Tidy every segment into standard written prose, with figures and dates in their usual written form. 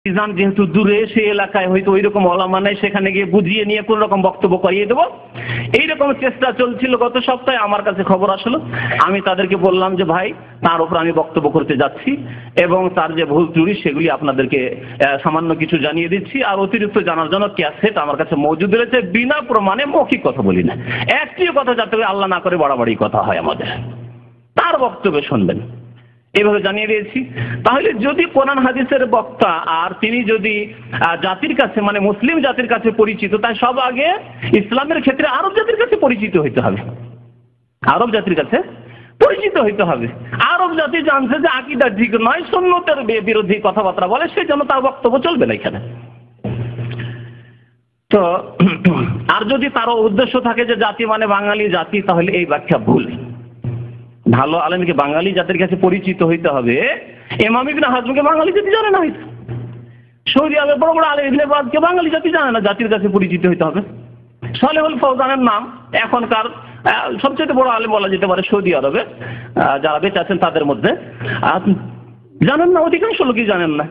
মিজান যেহেতু দূরে, সেই এলাকায় হয়তো ওই রকম ওলামা নাই, সেখানে গিয়ে বুঝিয়ে নিয়ে কোন রকম বক্তব্য করিয়ে দেবো, এইরকম চেষ্টা চলছিল। গত সপ্তাহে আমার কাছে খবর আসলো, আমি তাদেরকে বললাম যে ভাই, তার উপর আমি বক্তব্য করতে যাচ্ছি এবং তার যে ভুল ত্রুটি সেগুলি আপনাদেরকে সামান্য কিছু জানিয়ে দিচ্ছি, আর অতিরিক্ত জানার জন্য ক্যাসেট আমার কাছে মজুদ রয়েছে। বিনা প্রমাণে মৌখিক কথা বলি না, একটিও কথা যাতে আল্লাহ না করে বাড়াবাড়ি কথা হয় আমাদের, তার বক্তব্য শুনবেন, এইভাবে জানিয়ে দিয়েছি। তাহলে যদি কোরআন হাদিসের বক্তা আর তিনি যদি জাতির কাছে, মানে মুসলিম জাতির কাছে পরিচিত, তাই সব আগে ইসলামের ক্ষেত্রে আরব জাতির কাছে পরিচিত হইতে হবে, আরব জাতির কাছে পরিচিত হইতে হবে। আরব জাতি জানছে যে আকীদা ঠিক নয়, সুন্নতের বিরোধী কথাবার্তা বলে, সেই জন্য তার বক্তব্য চলবে না এখানে। তো আর যদি তারও উদ্দেশ্য থাকে যে জাতি মানে বাঙালি জাতি, তাহলে এই ব্যাখ্যা ভুল। ভালো আলেমকে বাঙালি জাতির কাছে পরিচিত হইতে হবে। ইমাম ইবনে হাজমকে বাঙালি জাতি জানে না, হয়তো সৌদি আরবের বড় বড় আলেম ইবনে বাজকে বাঙালি জাতি জানে না, জাতির কাছে পরিচিত হইতে হবে। সালেহুল ফৌজানের নাম এখনকার সবচেয়ে বড় আলেম বলা যেতে পারে সৌদি আরবে, যারা বেঁচে আছেন তাদের মধ্যে, জানেন না, অধিকাংশ লোকই জানেন না।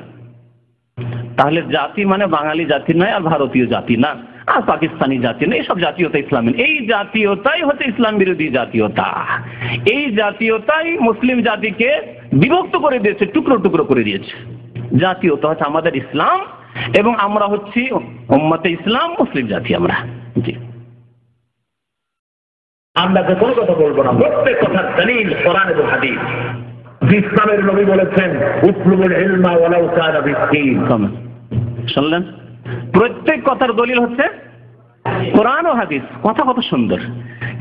তাহলে জাতি মানে বাঙালি জাতি নয়, আর ভারতীয় জাতি না, আর পাকিস্তানি জাতি না, এইসব জাতীয়তা ইসলামের, এই জাতীয়তাই হচ্ছে ইসলাম বিরোধী জাতীয়তা। এই জাতীয়তাই মুসলিম জাতিকে বিভক্ত করে দিয়েছে, টুকরো টুকরো করে দিয়েছে। জাতীয়তা হচ্ছে আমাদের ইসলাম, এবং আমরা হচ্ছি উম্মতে ইসলাম, মুসলিম জাতি আমরা। জি, আমরা তো কোনো কথা বলবো না, প্রত্যেক কথার দলিল কোরআন এবং হাদিস। ইসলামের নবী বলেছেন উতলুবুল ইলমা ওয়ালাউ কানা বিসসিন। শুনলেন, প্রত্যেক কথার দলিল হচ্ছে কোরআন ও হাদিস। কথা কত সুন্দর,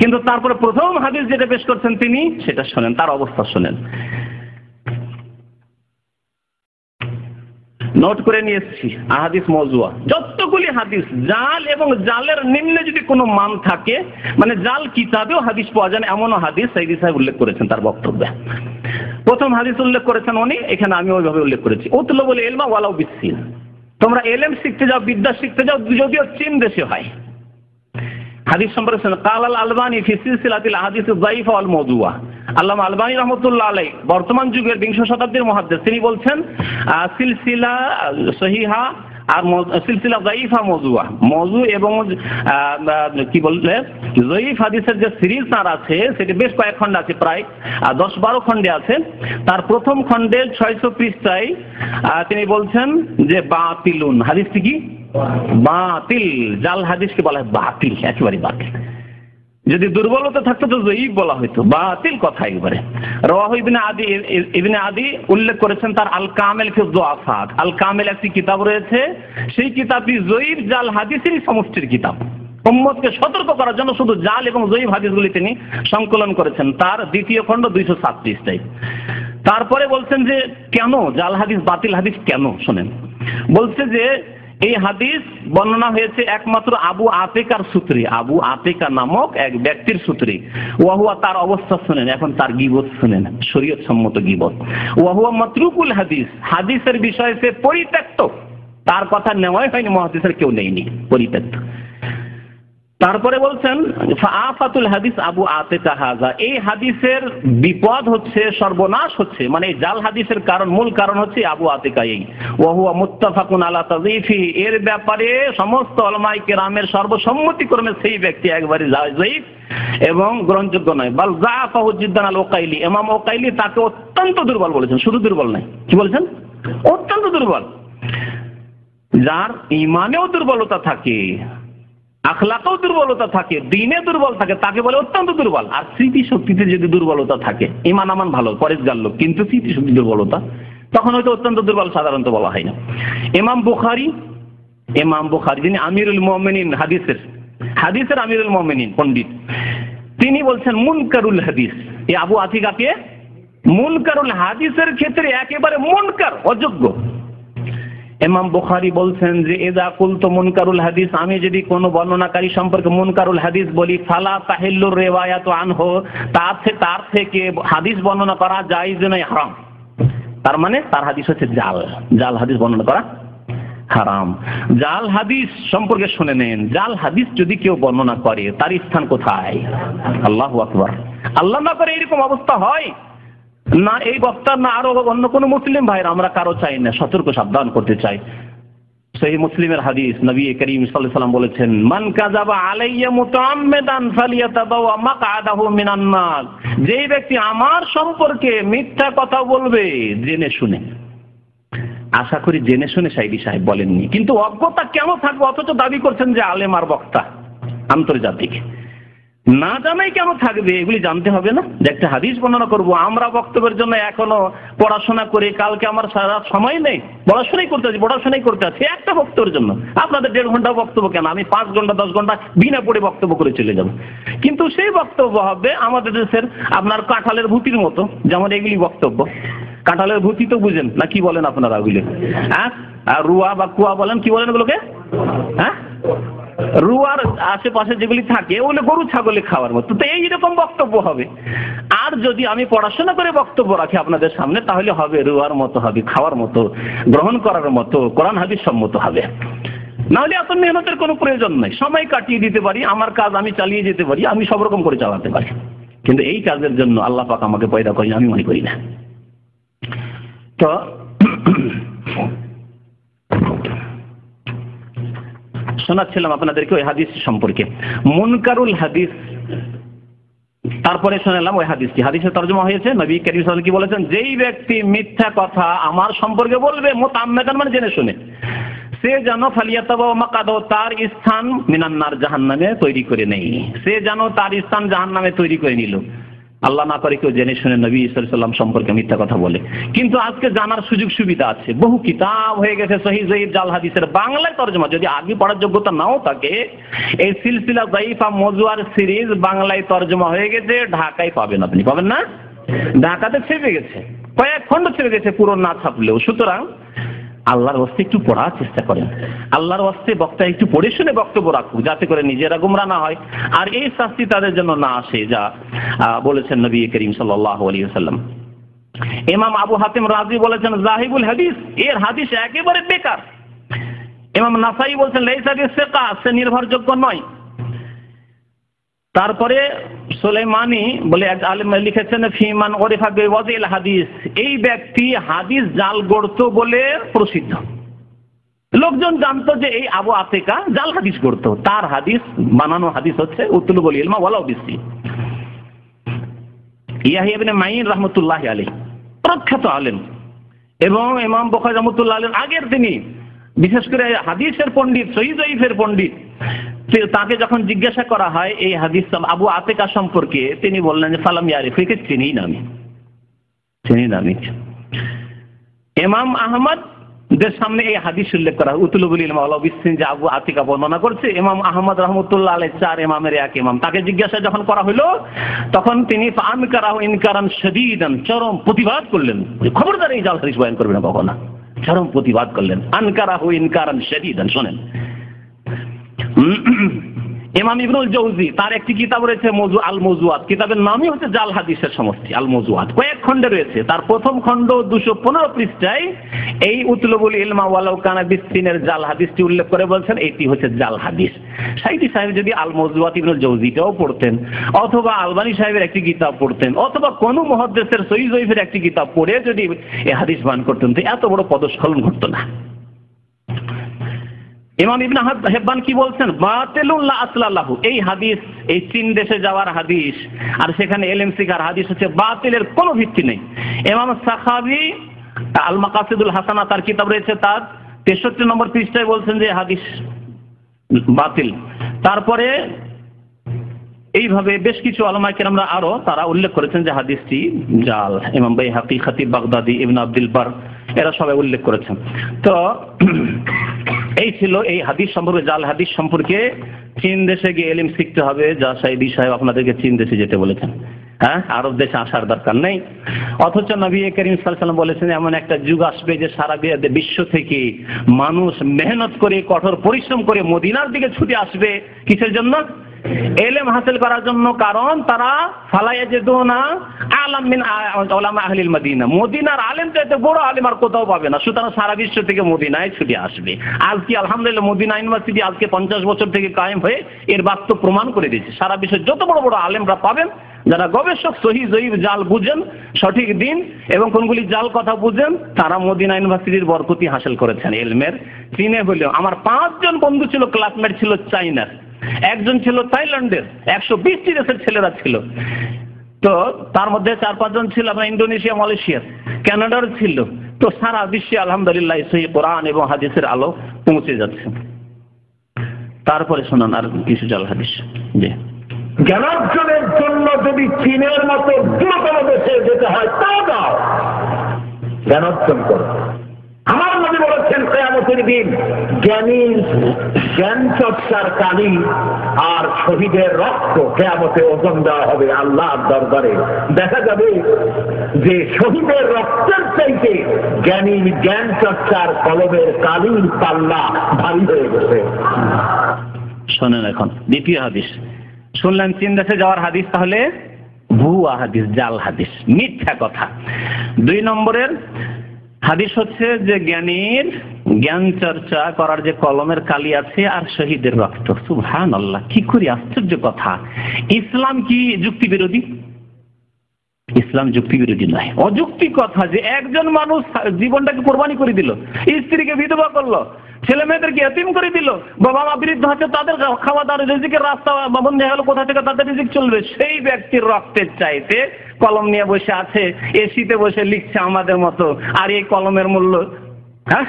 কিন্তু তারপরে প্রথম হাদিস যেটা পেশ করছেন তিনি, সেটা শোনেন, তার অবস্থা শোনেন। নোট করে নিয়ে এসেছি আহাদিস মওজুয়া, যতগুলি হাদিস জাল এবং জালের নিম্নে যদি কোনো মান থাকে, মানে জাল কিতাবেও হাদিস পাওয়া যায় এমনও হাদিস সাইদি সাহেব উল্লেখ করেছেন তার বক্তব্যে। প্রথম হাদিস উল্লেখ করেছেন উনি, এখানে আমি ওইভাবে উল্লেখ করেছি, উতলুবুল ইলমা ওয়ালাউ বিসসিন। তোমরা এলেম শিখতে যাও, বিদ্যা শিখতে যাও, যদিও চীন দেশে হয়। হাদিস সম্পর্কে শুনুন, কাল আলবানী ফি সিলসিলাতিল আহাদিস যায়িফা ওয়াল মাওদুআ। আল্লামা আলবানী রাহমাতুল্লাহ আলাইহি বর্তমান যুগের 20 শতাব্দীর মুহাদ্দিস, তিনি বলছেন সিলসিলা সহিহা আর সিলসিলা যায়িফা মাওদুআ, মাওদু এবং কি বললে যায়িফ হাদিসের যে সিরিজ তার আছে, সেটা বেশ কয়েক খণ্ড আছে, প্রায় 10-12 খণ্ডে আছে। তার প্রথম খণ্ডে 600 পৃষ্ঠায় তিনি বলছেন যে বাতিলুন, হাদিসটি কি বাতিল, জাল হাদিসকে বলা হয় বাতিল, একেবারে বাতিল। যদি দুর্বলতা থাকতো তো যায়িফ বলা হইতো, বাতিল কথা একবারে। রাওয়াহু ইবনে আদি উল্লেখ করেছেন তার আল কামিল ফি যুআফাত। আল কামিল একটি কিতাব রয়েছে, সেই কিতাবটি যায়িফ জাল হাদিসেরই সমষ্টির কিতাব। উম্মতকে সতর্ক করার জন্য শুধু জাল এবং যায়িফ হাদিসগুলি তিনি সংকলন করেছেন। তার দ্বিতীয় খণ্ড 207 পৃষ্ঠায়। তারপরে বলছেন যে কেন জাল হাদিস, বাতিল হাদিস কেন, শোনেন। বলছে যে এই হাদিস বর্ণনা হয়েছে একমাত্র আবু আতিকার সূত্রে, আবু আতিকা নামক এক ব্যক্তির সূত্রে। ওয়াহুয়া, তার অবস্থা শুনেন, এখন তার গীবত শুনেন, শরীয়ত সম্মত গীবত। ওয়াহুয়া মাতরুকুল হাদিস, হাদিসের বিষয়ে সে পরিত্যক্ত, তার কথা নেওয়াই হয়নি, মুহাদ্দিসের কেউ নেয়নি, পরিত্যক্ত। তারপরে বলছেন ফাআফাতুল হাদিস আবু আতিকা হাযা, এই হাদিসের বিপদ হচ্ছে, সর্বনাশ হচ্ছে, মানে এই জাল হাদিসের কারণ, মূল কারণ হচ্ছে আবু আতিকা। এই ওয়া হুয়া মুত্তাফাকুন আলা তাযীফি, এর ব্যাপারে সমস্ত উলামায়ে কেরামের সর্বসম্মতিক্রমে সেই ব্যক্তি একবারে যায়িফ এবং গ্রহণযোগ্য নয়। বাল যাফাহু জিদ্দান আল ওকাইলি, ইমাম ওকাইলি তাকে অত্যন্ত দুর্বল বলেছেন, শুধু দুর্বল নয়, কি বলেছেন, অত্যন্ত দুর্বল। যার ঈমানেও দুর্বলতা থাকে, আখলাকেও দুর্বলতা থাকে, দ্বীনে দুর্বল থাকে, তাকে বলে অত্যন্ত দুর্বল। আর স্মৃতি শক্তিতে যদি দুর্বলতা থাকে, ঈমান আমান ভালো, পরেশগার লোক, কিন্তু স্মৃতি শক্তি দুর্বলতা, তখন হয়তো অত্যন্ত দুর্বল সাধারণত বলা হয় না। ইমাম বুখারী যিনি আমিরুল মুমিনিন, হাদিসের আমিরুল মুমিনিন পণ্ডিত, তিনি বলছেন মুনকারুল হাদিস, এই আবু আতিকাকে মুনকারুল হাদিসের ক্ষেত্রে একেবারে মুনকার, অযোগ্য। ইমাম বুখারী বলছেন যে ইযা কুলতু মুনকারুল হাদিস, আমি যদি কোনো বর্ণনাকারী সম্পর্কে মুনকারুল হাদিস বলি, ফালা তাহিল্লুর রিওয়ায়াতু আনহু, তার থেকে হাদিস বর্ণনা করা জায়েজ নয়, হারাম। তার মানে তার হাদিস হচ্ছে জাল হাদিস বর্ণনা করা হারাম। জাল হাদিস সম্পর্কে শুনে নেন, জাল হাদিস যদি কেউ বর্ণনা করে তার স্থান কোথায়? আল্লাহু আকবার। আল্লাহ না করে এরকম অবস্থা হয়, না এই বক্তা না আরো অন্য কোনো মুসলিম ভাইরা, আমরা কারো চাই না, সতর্ক সাবধান করতে চাই। সহিহ মুসলিমের হাদিস, নবী করিম সাল্লাল্লাহু আলাইহি ওয়াসাল্লাম বলেছেন, মান কাযাবা আলাইয়া মুতাআম্মিদান ফালিয়াতাবাওয়া মাকআদাহু মিনান নার। যেই ব্যক্তি আমার সম্পর্কে মিথ্যা কথা বলবে জেনে শুনে, আশা করি জেনে শুনে সাইদি সাহেব বলেননি, কিন্তু অজ্ঞতা কেন থাকবে, অথচ দাবি করছেন যে আলেম আর বক্তা আন্তর্জাতিক, না জানাই কেন থাকবে, এগুলি জানতে হবে না। যে একটা হাদিস বর্ণনা করবো, আমরা বক্তব্যের জন্য এখনো পড়াশোনা করে, কালকে আমার সারা সময় নেই, পড়াশোনাই করতে আছে একটা বক্তব্যের জন্য। আপনাদের 1.5 ঘন্টা বক্তব্য কেন, আমি 5 ঘন্টা 10 ঘন্টা বিনা পড়ে বক্তব্য করে চলে যাব, কিন্তু সেই বক্তব্য হবে আমাদের দেশের আপনার কাঁঠালের ভুতির মতো, যেমন এগুলি বক্তব্য। কাঁঠালের ভুতি তো বুঝেন না, কি বলেন আপনারা ওগুলি? হ্যাঁ, আর রুয়া বা কুয়া বলেন, কি বলেন ওগুলোকে? হ্যাঁ, রুয়ার আশেপাশে যেগুলি থাকে ওগুলো গরু ছাগলে খাওয়ার মতো, তো এইরকম বক্তব্য হবে। আর যদি আমি পড়াশোনা করে বক্তব্য রাখি আপনাদের সামনে, তাহলে হবে রুয়ার মতো, হবে খাওয়ার মতো, গ্রহণ করার মতো, কোরআন হাদিস সম্মত হবে। নাহলে এত মেহনতের কোনো প্রয়োজন নাই, সময় কাটিয়ে দিতে পারি, আমার কাজ আমি চালিয়ে যেতে পারি, আমি সব রকম করে চালাতে পারি, কিন্তু এই কাজের জন্য আল্লাহ পাক আমাকে পয়দা করেন, আমি মনে করি না। তো শোনাচ্ছিলাম আপনাদেরকে ওই হাদিস সম্পর্কে, মুনকারুল হাদিস। তারপরে শোনালাম ওই হাদিসটি, হাদিসের তরজমা হয়েছে, নবী করিম সাল্লাল্লাহু আলাইহি ওয়াসাল্লাম কি বলেছেন, যেই ব্যক্তি মিথ্যা কথা আমার সম্পর্কে বলবে, মুতাআম্মিদান মানে জেনে শুনে, সে যেন ফালিয়াতাবাওয়া মাকআদাহু, তার স্থান মিনান নার, জাহান্নামে তৈরি করে নেই, সে যেন তার স্থান জাহান্নামে তৈরি করে নিল। আল্লাহ না করে কেউ জেনে শুনে নবী সাল্লাল্লাহু আলাইহি ওয়াসাল্লাম সম্পর্কে মিথ্যা কথা বলে। কিন্তু আজকে জানার সুযোগ সুবিধা আছে, বহু কিতাব হয়ে গেছে সহিহ যায়িফ জাল হাদিসের বাংলায় তরজমা, যদি আরবি পড়ার যোগ্যতা নাও থাকে, এই সিলসিলা যায়িফা মওযুআর সিরিজ বাংলায় তরজমা হয়ে গেছে, ঢাকায় পাবেন, আপনি পাবেন না? ঢাকাতে ছেপে গেছে, কয়েক খণ্ড ছেপে গেছে পুরো না ছাপলেও। সুতরাং আল্লাহর ওয়াস্তে একটু পড়ার চেষ্টা করেন, আল্লাহর ওয়াস্তে বক্তা একটু পড়ে শুনে বক্তব্য রাখুক, যাতে করে নিজেরা গুমরা না হয়, আর এই শাস্তি তাদের জন্য না আসে যা বলেছেন নবী করিম সাল্লাল্লাহু আলাইহি ওয়াসাল্লাম। ইমাম আবু হাতিম রাজি বলেছেন, জাহিবুল হাদিস, এর হাদিস একেবারে বেকার। ইমাম নাসাই বলছেন, লাইসা বিসিকা, সে নির্ভরযোগ্য নয়। তারপরে সুলাইমানি বলে এক আলেম লিখেছেন, ফিমান ওরিফা বিওয়াজিল হাদিস, এই ব্যক্তি হাদিস জাল গড়তো বলে প্রসিদ্ধ। লোকজন জানতো যে এই আবু আতিকা জাল হাদিস গড়তো, তার হাদিস বানানো হাদিস হচ্ছে উতলুবুল ইলমা ওয়ালাউ বিসি। ইয়াহইয়া ইবনে মাইন রাহমাতুল্লাহি আলাইহি প্রখ্যাত আলেম, এবং ইমাম বুখারী রাহমাতুল্লাহি আলাইহি আগের দিনই, বিশেষ করে হাদিসের পণ্ডিত, সহিহ যায়িফের পণ্ডিত, তাকে যখন জিজ্ঞাসা করা হয় এই হাদিস আবু আতিকা সম্পর্কে, তিনি বললেন যে ফালাম ইয়ারিফু, একে চিনি না আমি। ইমাম আহমদ দের সামনে এই হাদিস উল্লেখ করা হয়, উতলুবুল ইলমা ওয়ালাউ বিসি, যে আবু আতিকা বর্ণনা করছে। ইমাম আহমদ রাহমাতুল্লাহ আলাইহি 4 ইমামের এক ইমাম, তাকে জিজ্ঞাসা যখন করা হলো, তখন তিনি ফাআনকারাহু ইনকারান শাদীদান, চরম প্রতিবাদ করলেন, খবরদার এই জাল হাদিস বয়ান করবে না কখনো, চরম প্রতিবাদ করলেন। আনকারাহু ইনকারান শাদীদান, শুনেন। ইমাম ইবনুল জাওজি, তার একটি কিতাব রয়েছে আল মওযুআত, কিতাবের নামই হচ্ছে জাল হাদিসের সমষ্টি, আল মওযুআত, কয়েক খণ্ডে রয়েছে। তার প্রথম খণ্ড 215 পৃষ্ঠায় এই উতলুবুল ইলমা ওয়ালাউ কানা বিসিনের জাল হাদিসটি উল্লেখ করে বলছেন এটি হচ্ছে জাল হাদিস। সাইদি সাহেব যদি আল মওযুআত ইবনুল জাওজিটাও পড়তেন, অথবা আলবানী সাহেবের একটি কিতাব পড়তেন, অথবা কোন মুহাদ্দিসের সহিহ যায়িফের একটি কিতাব পড়ে যদি এই হাদিস বয়ান করতেন, তো এত বড় পদস্খলন ঘটতো না। ইমাম ইবনে হিব্বান কি বলছেন, বাতিলুন লা আসলা লাহু, এই হাদিস, এই চীন দেশে যাওয়ার হাদিস আর সেখানে ইলম শিখার হাদিস হচ্ছে বাতিলের কোনো ভিত্তি নেই। ইমাম সাখাবী আল মাকাসিদুল হাসানা, তার কিতাব রয়েছে, তার 63 নম্বর পৃষ্ঠায় বলছেন যে হাদিস বাতিল। তারপরে এইভাবে বেশ কিছু উলামায়ে কেরামরা আরো তারা উল্লেখ করেছেন যে হাদিসটি জাল। ইমাম বাইহাকি, খতিব বাগদাদি, ইবনে আব্দুল বার, এরা সবাই উল্লেখ করেছেন। তো এই ছিল এই হাদিস সম্পর্কে, জাল হাদিস সম্পর্কে। চীন দেশে গিয়ে ইলম শিখতে হবে, যা সাইদি সাহেব আপনাদেরকে চীন দেশে যেতে বলেছেন, হ্যাঁ, আরব দেশে আসার দরকার নেই। অথচ নবী করিম সাল্লাল্লাহু আলাইহি ওয়াসাল্লাম বলেছেন এমন একটা যুগ আসবে যে সারা বিশ্ব থেকে মানুষ মেহনত করে, কঠোর পরিশ্রম করে মদিনার দিকে ছুটে আসবে। কিসের জন্য? ইলম হাসিল করার জন্য। কারণ তারা ফালায়াজিদুনা আলাম মিন উলামা আহলিল মদিনা, মদিনার আলেম চাইতে বড় আলেম আর কোথাও পাবে না। সুতরাং সারা বিশ্ব থেকে মদিনায় ছুটে আসবে। আজকে আলহামদুলিল্লাহ মদিনা ইউনিভার্সিটি আজকে 50 বছর থেকে কায়েম হয়ে এর বাস্তব প্রমাণ করে দিয়েছে। সারা বিশ্বের যত বড় বড় আলেমরা পাবেন যারা গবেষক সহিহ জয়ীফ জাল বুঝেন, সঠিক দিন এবং কোনগুলি জাল কথা বুঝেন, তারা মদিনা ইউনিভার্সিটির বরকতি হাসিল করেছেন এলমের। চীনে হলেও আমার 5 জন বন্ধু ছিল, ক্লাসমেট ছিল চাইনার, একজন ছিল থাইল্যান্ডের, 120টি দেশের ছেলেরা ছিল। তো তার মধ্যে 4-5 জন ছিল আপনার ইন্দোনেশিয়া, মালয়েশিয়ার, কানাডার ছিল। তো সারা বিশ্বে আলহামদুলিল্লাহ সহিহ কোরআন এবং হাদিসের আলো পৌঁছে যাচ্ছে। তারপরে শোনান আর কিছু জাল হাদিস। জি, জ্ঞানার্জনের জন্য যদি চীনের মতো দ্রুততম দেশে যেতে হয় তা দাও, জ্ঞানার্জন করো। আমার নবী বলেছেন কিয়ামতের দিন জ্ঞান চর্চার কালি আর শহীদের রক্ত কিয়ামতে ওজন দেওয়া হবে আল্লাহর দরবারে। দেখা যাবে যে শহীদের রক্তের চাইতে জ্ঞান চর্চার কলমের কালির পাল্লা ভারী হয়ে গেছে। শোনেন এখন দ্বিতীয় হাদিস শুনলেন, চীন দেশে যাওয়ার হাদিস তাহলে ভুয়া হাদিস, জাল হাদিস, মিথ্যা কথা। 2 নম্বরের হাদিস হচ্ছে যে জ্ঞান চর্চা করার যে কলমের কালি আছে আর শহীদের রক্ত। সুবহানাল্লাহ, কি করে আশ্চর্য কথা! ইসলাম কি যুক্তি বিরোধী? ইসলাম যুক্তি বিরোধী নয়, অযুক্তি কথা যে একজন মানুষ জীবনটাকে কোরবানি করে দিল, স্ত্রীকে বিধবা করলো, ছেলে মেয়েদেরকে এতিম করে দিল, বাবা মা বৃদ্ধ আছে, তাদের খাওয়া দাওয়া রিজিকের রাস্তা বন্ধ হয়ে গেল, কোথা থেকে তাদের রিজিক চলবে? সেই ব্যক্তির রক্তের চাইতে কলম নিয়ে বসে আছে, এসিতে বসে লিখছে আমাদের মতো, আর এই কলমের মূল্য, হ্যাঁ,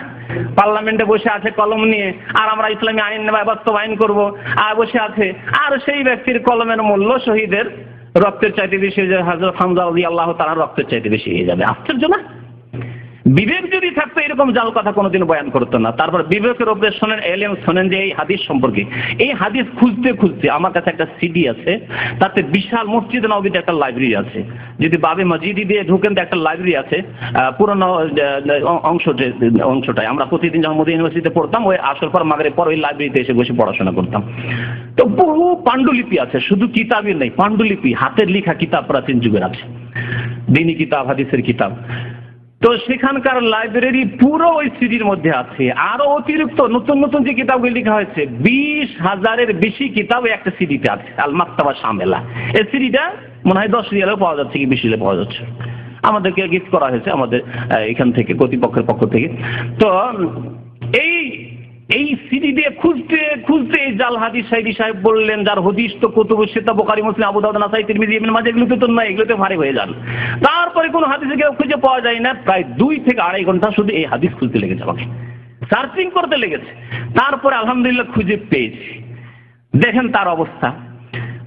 পার্লামেন্টে বসে আছে কলম নিয়ে, আর আমরা ইসলামী আইন বাস্তবায়ন করব, আর বসে আছে, আর সেই ব্যক্তির কলমের মূল্য শহীদের রক্তের চাইতে বেশি হয়ে যাবে, হযরত হামজা রাদিয়াল্লাহু তাআলার রক্তের চাইতে বেশি হয়ে যাবে। আশ্চর্য না? বিবেক যদি থাকতো এরকম জাল কথা কোনোদিন বয়ান করতো না। তারপর বিবেকের উপরে শোনেন, এলেম শোনেন যে এই হাদিস সম্পর্কে, এই হাদিস খুঁজতে খুঁজতে আমার কাছে একটা সিডি আছে, তাতে বিশাল মসজিদে নববীতে একটা লাইব্রেরি আছে। যদি বাবে মসজিদি দিয়ে ঢুকেন তো একটা লাইব্রেরি আছে, পুরনো অংশটাই আমরা প্রতিদিন যখন মদিনা ইউনিভার্সিটিতে পড়তাম, ওই আসর পর মাগরিব পর ওই লাইব্রেরিতে এসে বসে পড়াশোনা করতাম। তো বহু পাণ্ডুলিপি আছে, শুধু কিতাবই নেই, পাণ্ডুলিপি, হাতের লেখা কিতাব প্রাচীন যুগের আছে, দ্বীনি কিতাব, হাদিসের কিতাব। তো সেখানকার লাইব্রেরি পুরো ওই সিডির মধ্যে আছে। আরো অতিরিক্ত নতুন নতুন যে কিতাবগুলি লেখা হয়েছে, 20,000-এর বেশি কিতাব একটা সিডিতে আছে, আল মাকতাবা শামেলা। এই সিডিটা মনে হয় 10 রিয়ালেও পাওয়া যাচ্ছে কি 20 রিয়ালে পাওয়া যাচ্ছে। আমাদেরকে গিফট করা হয়েছে আমাদের এখান থেকে, কর্তৃপক্ষের পক্ষ থেকে। তো এই সিডি দিয়ে খুঁজতে খুঁজতে এই জাল হাদিস সাইদি সাহেব বললেন, যার হাদিস তো কুতুবুস সিত্তা, বুখারী, মুসলিম, আবু দাউদ, নাসাই, তিরমিজি, ইবনে মাজাহ, এগুলোতে তো নাই, এগুলোতে ভারী হয়ে যান। তারপরে কোনো হাদিসে কেউ খুঁজে পাওয়া যায় না, প্রায় 2 থেকে 2.5 ঘন্টা শুধু এই হাদিস খুঁজতে লেগেছে, আমাকে সার্চিং করতে লেগেছে। তারপরে আলহামদুলিল্লাহ খুঁজে পেয়েছি। দেখেন তার অবস্থা,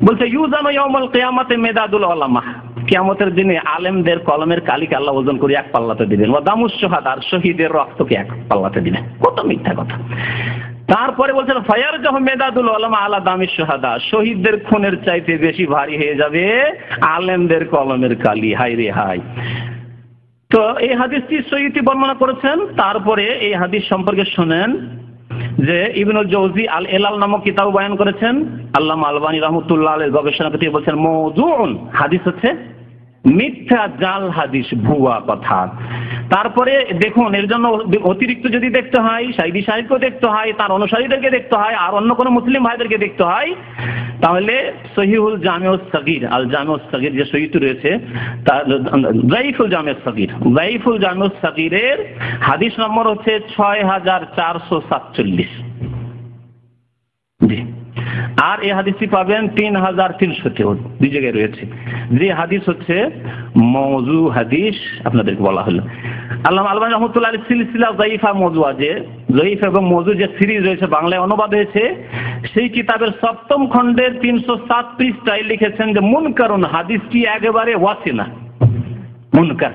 বলছে ইউজানু ইয়াউমাল কিয়ামাতে মেদাদুল উলামা, কিয়ামতের দিনে আলেমদের কলমের কালিকে আল্লাহ ওজন করে এক পাল্লাতে দিবেন, ওয়া দামুশ শুহাদা, শহীদের রক্তকে এক পাল্লাতে দিবেন। কত মিথ্যা কথা! তারপরে বলছেন ফায়ারজাহু মেদাদুল উলামা আলা দামিশ শুহাদা, শহীদদের খুনের চাইতে বেশি ভারী হয়ে যাবে আলেমদের কলমের কালি। হায় রে হায়! তো এই হাদিসটি সহিহ বর্ণনা করেছেন। তারপরে এই হাদিস সম্পর্কে শুনেন যে ইবনুল জৌজি আল এলাল নামক কিতাব বয়ান করেছেন, আল্লামা আলবানী রাহমাতুল্লাহ আলাইহি গবেষণা করে বলছেন মওযুউন, হাদিস হচ্ছে মিথ্যা, জাল হাদিস, ভুয়া কথা। তারপরে দেখুন, এর জন্য অতিরিক্ত যদি দেখতে হয়, সাইদি সাহেবকে দেখতে হয়, তার অনুসারীদেরকে দেখতে হয়, আর অন্য কোনো মুসলিম ভাইদেরকে দেখতে হয়, তাহলে সহিহুল জামিউস সাগীর, আল জামিউস সাগীর যে সহিহ রয়েছে, তার যায়িফুল জামিউস সাগীর, যায়িফুল জামিউস সাগীরের হাদিস নম্বর হচ্ছে 6447। জি, আর এই হাদিসটি পাবেন 3300 দুই জায়গায় রয়েছে। যে হাদিস হচ্ছে মওযু হাদিস আপনাদেরকে বলা হলো। আল্লামা আলবানী রাহমাতুল্লাহ আলাইহি সিলসিলা যায়িফা মওযুআ, যে যায়িফ এবং মওযু যে সিরিজ রয়েছে, বাংলায় অনুবাদ হয়েছে, সেই কিতাবের 7ম খণ্ডের 307 পৃষ্ঠায় লিখেছেন যে মুনকারুন, হাদিসটি একেবারে ওয়াসিনা, মুনকার।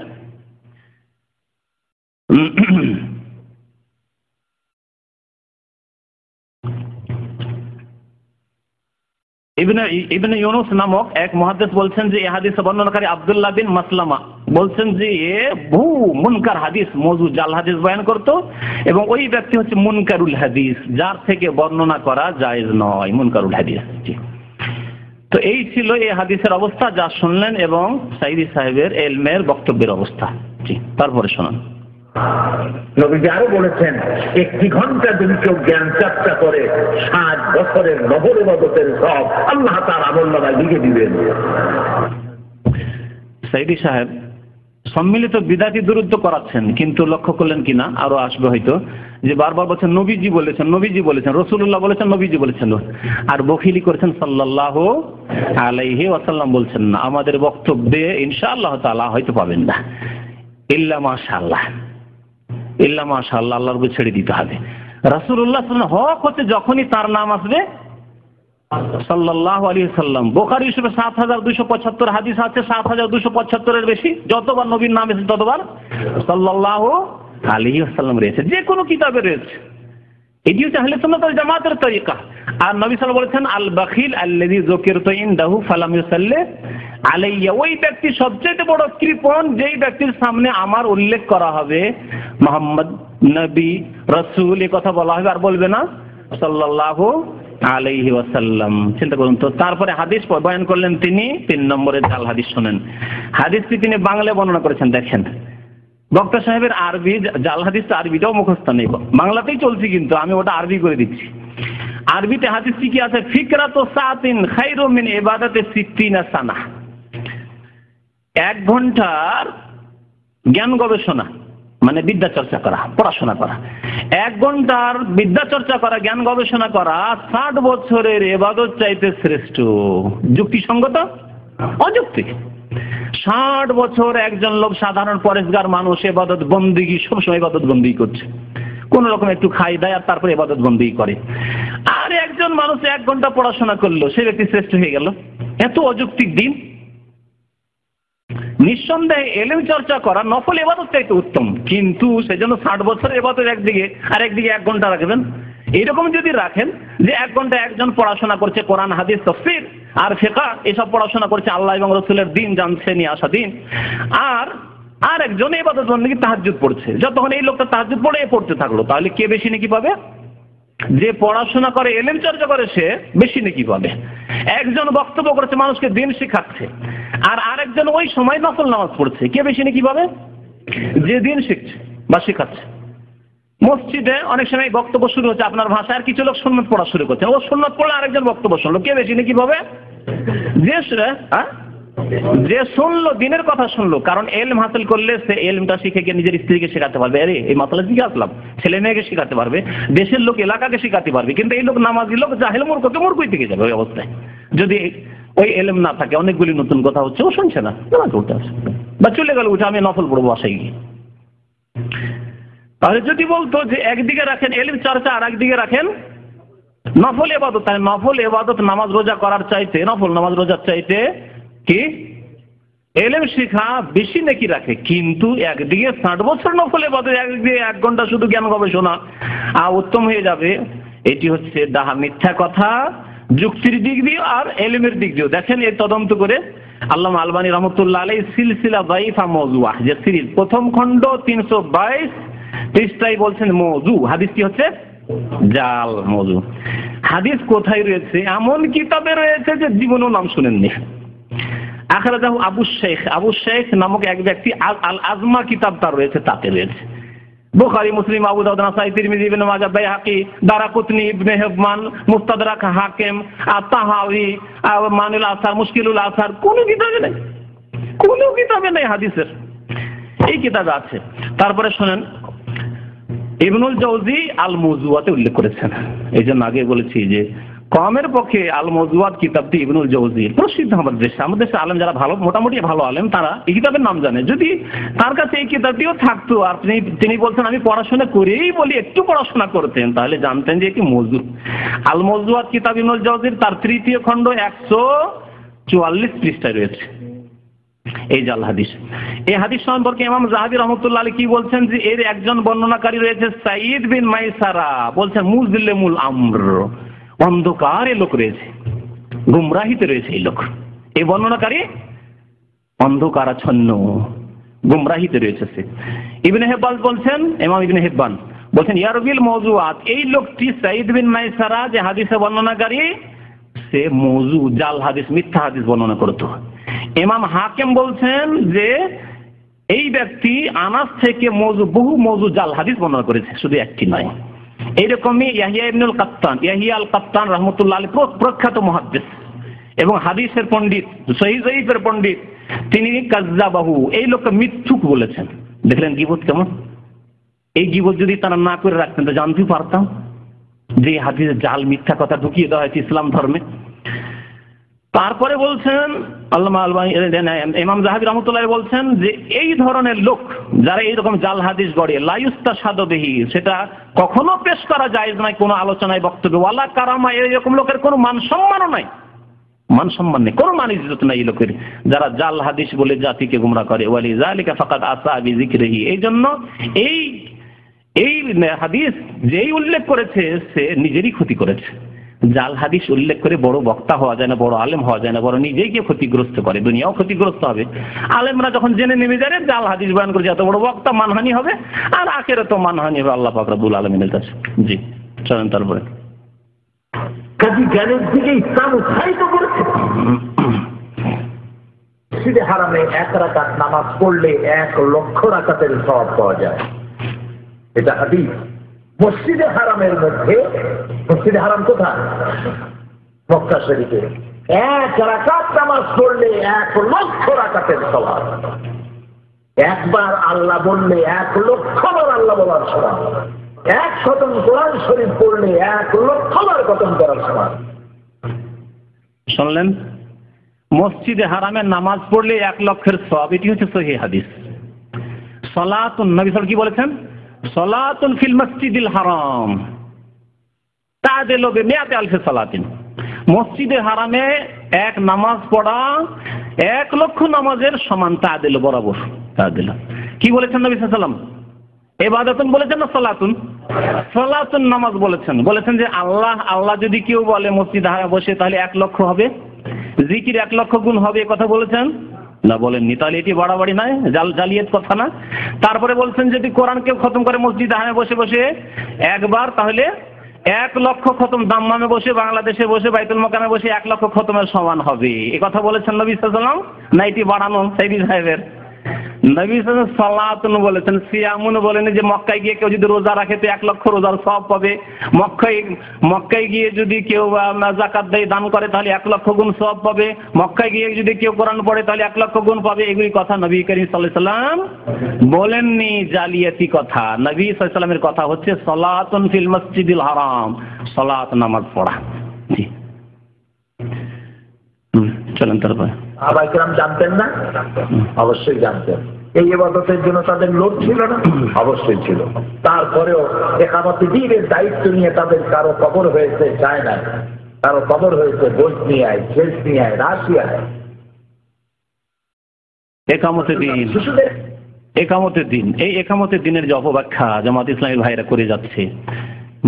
ইবনে ইউনুস নামক এক মুহাদ্দিস বলছেন যে এই হাদিস বর্ণনাকারী আব্দুল্লাহ বিন মাসলামা বলছেন যে এ মুনকার হাদিস, মওযু, জাল হাদিস বয়ান করত, এবং ওই ব্যক্তি হচ্ছে মুনকারুল হাদিস, যার থেকে বর্ণনা করা জায়েজ নয়, মুনকারুল হাদিস। তো এই ছিল এই হাদিসের অবস্থা, যা শুনলেন, এবং সাইদি সাহেবের এলমের বক্তব্যের অবস্থা। জি, তারপরে শোনান। নবীজি আরো বলেছেন, 1 ঘন্টা যদি কেউ জ্ঞান চর্চা করে 60 বছরের নফল ইবাদতের সব আল্লাহ তাআলা আমলনামায় লিখে দিবেন। সাইদি সাহেব সম্মিলিত বিদাতি দুরুদ করাচ্ছেন, কিন্তু লক্ষ্য করলেন কিনা, আরো আসবে হয়তো, যে বারবার বলছেন নবীজি বলেছেন, নবীজি বলেছেন, রাসূলুল্লাহ বলেছেন, নবীজি বলেছেন, আর বখিলি করেছেন সাল্লাল্লাহু আলাইহি ওয়াসাল্লাম বলছেন না। আমাদের বক্তব্যে ইনশাআল্লাহ তাআলা হয়তো পাবেন না, ইল্লা মাশাআল্লাহ, ইল্লা মাশাআল্লাহ, আল্লাহর উপর ছেড়ে দিতে হবে। রাসূলুল্লাহ সাল্লাল্লাহু আলাইহি ওয়াসাল্লাম হক হচ্ছে যখনই তার নাম আসবে সাল্লাল্লাহু আলাইহি সাল্লাম। বুখারী শরীফে ৭২৭৫ হাদিস আছে, ৭২৭৫ এর বেশি। যতবার নবীর নাম এসেছে ততবার সাল্লাল্লাহু আলাইহি ওয়াসাল্লাম রয়েছে, যে কোনো কিতাবে রয়েছে। এটি হচ্ছে আহলে সুন্নাত ওয়াল জামাতের তরিকা। আর নবী সাল্লাল্লাহু আলাইহি ওয়াসাল্লাম বলেছেন, আল বাখিল আল্লাযী যুকিরতু ইনদাহু ফালাম ইউসাল্লি আলাইয়া, ওই ব্যক্তি সবচেয়ে বড় কৃপণ যেই ব্যক্তির সামনে আমার উল্লেখ করা হবে, মুহাম্মদ নবী রাসূল এই কথা বলা হবে আর বলবে না সাল্লাল্লাহু আলাইহি ওয়াসাল্লাম। চিন্তা করুন তো। তারপরে হাদিস বয়ান করলেন তিনি ৩ নম্বরে জাল হাদিস। শোনেন, হাদিসটি তিনি বাংলায় বর্ণনা করেছেন। দেখেন, বক্তা সাহেবের আরবি জাল হাদিস, আরবিটাও মুখস্থ নেই, বাংলাতেই চলছে, কিন্তু আমি ওটা আরবি করে দিচ্ছি। আরবিতে হাদিসটি কি আছে? ফিকরাতু সাআতিন খায়রুম মিন ইবাদাতি ৬০ সানা। ১ ঘন্টার জ্ঞান গবেষণা মানে বিদ্যা চর্চা করা, পড়াশোনা করা, ১ ঘন্টার বিদ্যা চর্চা করা, জ্ঞান গবেষণা করা ৬০ বছরের ইবাদত চাইতে শ্রেষ্ঠ। যুক্তিসঙ্গত? অযৌক্তিক। ৬০ বছর একজন লোক, সাধারণ পরেশগার মানুষ, ইবাদত বন্দেগী, সবসময় ইবাদত বন্দেগী করছে, কোন রকম একটু খাই দেয় আর তারপরে ইবাদত বন্দেগী করে। আর একজন মানুষ ১ ঘন্টা পড়াশোনা করলো, সে ব্যক্তি শ্রেষ্ঠ হয়ে গেল। এত অযৌক্তিক দিন। নিঃসন্দেহে এলেম চর্চা করা নফল ইবাদত চাইতে উত্তম, কিন্তু সেজন্য ৬০ বছরের ইবাদত একদিকে আর একদিকে ১ ঘন্টা রাখবেন। এইরকম যদি রাখেন যে ১ ঘন্টা একজন পড়াশোনা করছে, কোরআন হাদিস তাফসীর আর ফিকহ এসব পড়াশোনা করছে, আল্লাহ এবং রাসূলের দ্বীন জানছে, নিয়ে আসা দ্বীন, আর একজন ইবাদত বন্দেগী তাহাজ্জুদ পড়ছে, যতক্ষণ এই লোকটা তাহাজ্জুদ পড়তে থাকলো, তাহলে কে বেশি নেকি পাবে? যে পড়াশোনা করে, এলেম চর্চা করে, সে বেশি নেকি পাবে। একজন বক্তব্য করছে, মানুষকে দিন শেখাচ্ছে, আর আরেকজন ওই সময় নফল নামাজ পড়ছে, কে বেশি নেকি পাবে? যে দিন শিখছে বা শেখাচ্ছে। মসজিদে অনেক সময় বক্তব্য শুরু হচ্ছে আপনার ভাষায়, আর কিছু লোক সুন্নত পড়া শুরু করছে, ও সুন্নত পড়লে আরেকজন বক্তব্য শুনলো, কে বেশি নেকি পাবে? যে শুনলো, দিনের কথা শুনলো। কারণ এলম হাসিল করলে সে এলমটা শিখে গিয়ে নিজের স্ত্রীকে শেখাতে পারবে, আরে এই মাসালা শিখে আসলাম, ছেলে মেয়েকে শেখাতে পারবে, দেশের লোক এলাকাকে শেখাতে পারবে। কিন্তু এই লোক নামাজি লোক, জাহেল মূর্খকে মূর্খই থেকে যাবে ওই অবস্থায়, যদি ওই এলম না থাকে। অনেকগুলি নতুন কথা হচ্ছে, ও শুনছে না, নামাজ উঠে আসে বা চলে গেল, উঠে আমি নফল পড়বো বাসায় গিয়ে। তাহলে যদি বলতো যে একদিকে রাখেন এলম চর্চা আর একদিকে রাখেন নফল ইবাদত, তাহলে নফল ইবাদত নামাজ রোজা করার চাইতে, নফল নামাজ রোজার চাইতে কি এলেম শিখা বেশি নাকি রাখে। কিন্তু একদিকে ৬০ বছর নফল ইবাদত, একদিকে ১ ঘন্টা শুধু জ্ঞান গবেষণা উত্তম হয়ে যাবে। এটি হচ্ছে ডাহা মিথ্যা কথা, যুক্তির দিক দিয়ে আর এলেমের দিক দিয়েও। দেখেন এই তদন্ত করে আল্লামা আলবানী রহমতুল্লাহ আলাইহি সিলসিলা দাইফা মাওযুআহ যে সিরিজ, প্রথম খণ্ড ৩২২ পৃষ্ঠায় বলছেন মওযু, হাদিসটি হচ্ছে জাল মওযু। হাদিস কোথায় রয়েছে? এমন কিতাবে রয়েছে যে জীবনেও নাম শুনেননি। আখরাজাহু আবু শেখ নামক এক ব্যক্তি, আল আজমা কিতাব তার রয়েছে, তাতে রয়েছে। বুখারী, মুসলিম, আবু দাউদ, নাসাঈ, তিরমিজি, ইবনে মাজাহ, বাইহাকী, দারাকুতনি, ইবনে হিব্বান, মুস্তাদরাক হাকিম, আত-তাহাউয়ি, মানিল আসার, মুশকিলুল আসার, কোন কিতাবে নেই, কোন কিতাবে নেই হাদিসের। এই কিতাবে আছে। তারপরে শোনেন, ইবনুল জাওজি আল মওযুআতে উল্লেখ করেছেন। এই জন্য আগে বলেছি যে কমের পক্ষে আল মওযুআত কিতাবটি ইবনুল জাওজি প্রসিদ্ধ আমাদের দেশে আলেম যারা ভালো, মোটামুটি ভালো আলেম, তারা এই কিতাবের নাম জানে। যদি তার কাছে এই কিতাবটিও থাকতো আর তিনি বলছেন আমি পড়াশোনা করেই বলি, একটু পড়াশোনা করতেন, তাহলে জানতেন যে এটি মওযু। আল মওযুআত কিতাব ইবনুল জাওজির তার ৩য় খণ্ড ১৪৪ পৃষ্ঠায় রয়েছে এই জাল হাদিস। এই হাদিস সম্পর্কে ইমাম যাহাবী রাহমাতুল্লাহ আলাইহি কি বলছেন যে এর একজন বর্ণনাকারী রয়েছে সাঈদ বিন মাইসারা, বলছেন মুজলিমুল আমর, অন্ধকারে লোক রয়েছে, গুমরাহিতে রয়েছে এই লোক। এই বর্ণনাকারী অন্ধকারাচ্ছন্ন, গুমরাহিতে রয়েছে সে। ইবনে হিব্বান বলছেন, ইমাম ইবনে হিব্বান বলছেন ইয়ারবিল মওযুআত, এই লোকটি সাঈদ বিন মাইসারা যে হাদিসে বর্ণনাকারী, সে মওযু, জাল হাদিস, মিথ্যা হাদিস বর্ণনা করত। ইমাম হাকিম বলছেন যে এই ব্যক্তি আনাস থেকে মওযু, বহু মওযু জাল হাদিস বর্ণনা করেছে, শুধু একটি নয়। এইরকমই ইয়াহিয়া ইবনুল কাত্তান, ইয়াহিয়া আল কাত্তান রাহমাতুল্লাহ আলাইহি প্রখ্যাত মুহাদ্দিস এবং হাদিসের পণ্ডিত, সহিহ জয়ীফের পণ্ডিত, তিনি কাজ্জাবাহু, এই লোককে মিথ্যুক বলেছেন। দেখলেন গীবত কেমন? এই গীবত যদি তারা না করে রাখতেন তো জানতেই পারতাম যে হাদিসে জাল মিথ্যা কথা ঢুকিয়ে দেওয়া হয়েছে ইসলাম ধর্মে। তারপরে বলছেন আল্লামা আলবানী, ইমাম যাহাবী রাহমাতুল্লাহ বলছেন যে এই ধরনের লোক যারা এইরকম জাল হাদিস গড়ে, লা ইউস্তাশাদু বিহি, সেটা কখনো পেশ করা জায়েজ নয় কোনো আলোচনায় বক্তব্যে, ওয়ালা কারামা, এরকম লোকের কোনো মান সম্মানও নাই, মান সম্মান নেই, কোনো মান ইজ্জত নাই এই লোকের, যারা জাল হাদিস বলে জাতিকে গুমরা করে। ওয়ালিযালিকা ফাকাদ আসা বিযিকরিহি, এই জন্য এই হাদিস যেই উল্লেখ করেছে সে নিজেরই ক্ষতি করেছে। জাল হাদিস উল্লেখ করে বড় বক্তা হওয়া যায় না, বড় আলেম হওয়া যায় না, বড় নিজেই কে ক্ষতিগ্রস্ত করে, দুনিয়াও ক্ষতিগ্রস্ত হবে। আলেমরা যখন জেনে নেমে যায় জাল হাদিস বয়ান করে এত বড় বক্তা, মানহানি হবে, আর আখেরাতে তো মানহানি হবে আল্লাহ পাক রব্বুল আলামিনের কাছে। জি চলেন তারপরে। কাজী জ্ঞানের দিকে ইসলাম উৎসাহিত করেছে। মসজিদে হারামে 1 রাকাত নামাজ পড়লে 1 লক্ষ রাকাতের সওয়াব পাওয়া যায়, এটা হাদিস। মসজিদে হারামের মধ্যে, মসজিদে হারাম কোথায়? মক্কা শরীফে। 1 রাকাত নামাজ পড়লে 1 লক্ষ রাকাতের সওয়াব। একবার আল্লাহ বললে 1 লক্ষ বার আল্লাহ বলার সওয়াব। 1 খতম কোরআন শরীফ পড়লে 1 লক্ষ বার খতম করার সওয়াব। শুনলেন? মসজিদে হারামে নামাজ পড়লে 1 লক্ষের সওয়াব, এটি হচ্ছে সহিহ হাদিস। সালাতুন, নবী সাল্লাল্লাহু কি বলেছেন? সালাতুন ফিল মসজিদিল হারাম তাদিলু বিমিআতি আলফি সালাতিন, মসজিদে হারামে 1 নামাজ পড়া 1 লক্ষ নামাজের সমান, তাদিলু বরাবর, তাদিলু। কি বলেছেন নবী সাল্লাল্লাহু আলাইহি ওয়াসাল্লাম? ইবাদাতুন বলেছেন না সালাতুন? সালাতুন নামাজ বলেছেন। বলেছেন যে আল্লাহ যদি কেউ বলে মসজিদে হারামে বসে তাহলে 1 লক্ষ হবে, জিকির 1 লক্ষ গুণ হবে, কথা বলেছেন না? বলেননি। তাহলে এটি বাড়াবাড়ি নয়, জালিয়াত কথা না? তারপরে বলছেন যদি কোরআনকে খতম করে মসজিদে হারামে বসে বসে একবার, তাহলে 1 লক্ষ খতম দাম্মামে বসে, বাংলাদেশে বসে, বাইতুল মোকাররমে বসে 1 লক্ষ খতমের সমান হবে, এই কথা বলেছেন নবী সাল্লাল্লাহু আলাইহি ওয়াসাল্লাম? না এটি বাড়ানো সাইদি সাহেবের? নবী সাল্লাল্লাহু আলাইহি ওয়াসাল্লাম সালাতুন বলেছেন, সিয়ামুন বলেন যে মক্কায় গিয়ে কেউ যদি রোজা রাখে তো 1 লক্ষ রোজার সওয়াব পাবে। মক্কায় গিয়ে যদি কেউ যাকাত দেয়, দান করে, তাহলে 1 লক্ষ গুণ সওয়াব পাবে। মক্কায় গিয়ে যদি কেউ কোরআন পড়ে তাহলে 1 লক্ষ গুণ পাবে। এগুলি কথা নবী করিম সাল্লাল্লাহু আলাইহি ওয়াসাল্লাম বলেননি, জালিয়াতি কথা। নবী সাল্লাল্লাহু আলাইহি ওয়াসাল্লামের কথা হচ্ছে সালাতুন ফিল মসজিদিল হারাম, সালাত নামাজ পড়া। জি চলেন তারপরে। সাহাবায়ে কেরাম জানতেন না? অবশ্যই জানতেন। এই ইবাদতের জন্য তাদের লোভ ছিল না? অবশ্যই ছিল। তারপরেও ইকামতে দ্বীনের দায়িত্ব নিয়ে তাদের কারো কবর হয়েছে চায়নায়, কারো কবর হয়েছে বসনিয়ায়, চেচনিয়ায়, রাশিয়ায়। একামতের দিন, একামতের দিন, এই একামতের দিনের যে অপব্যাখ্যা জামাত ইসলামী ভাইরা করে যাচ্ছে,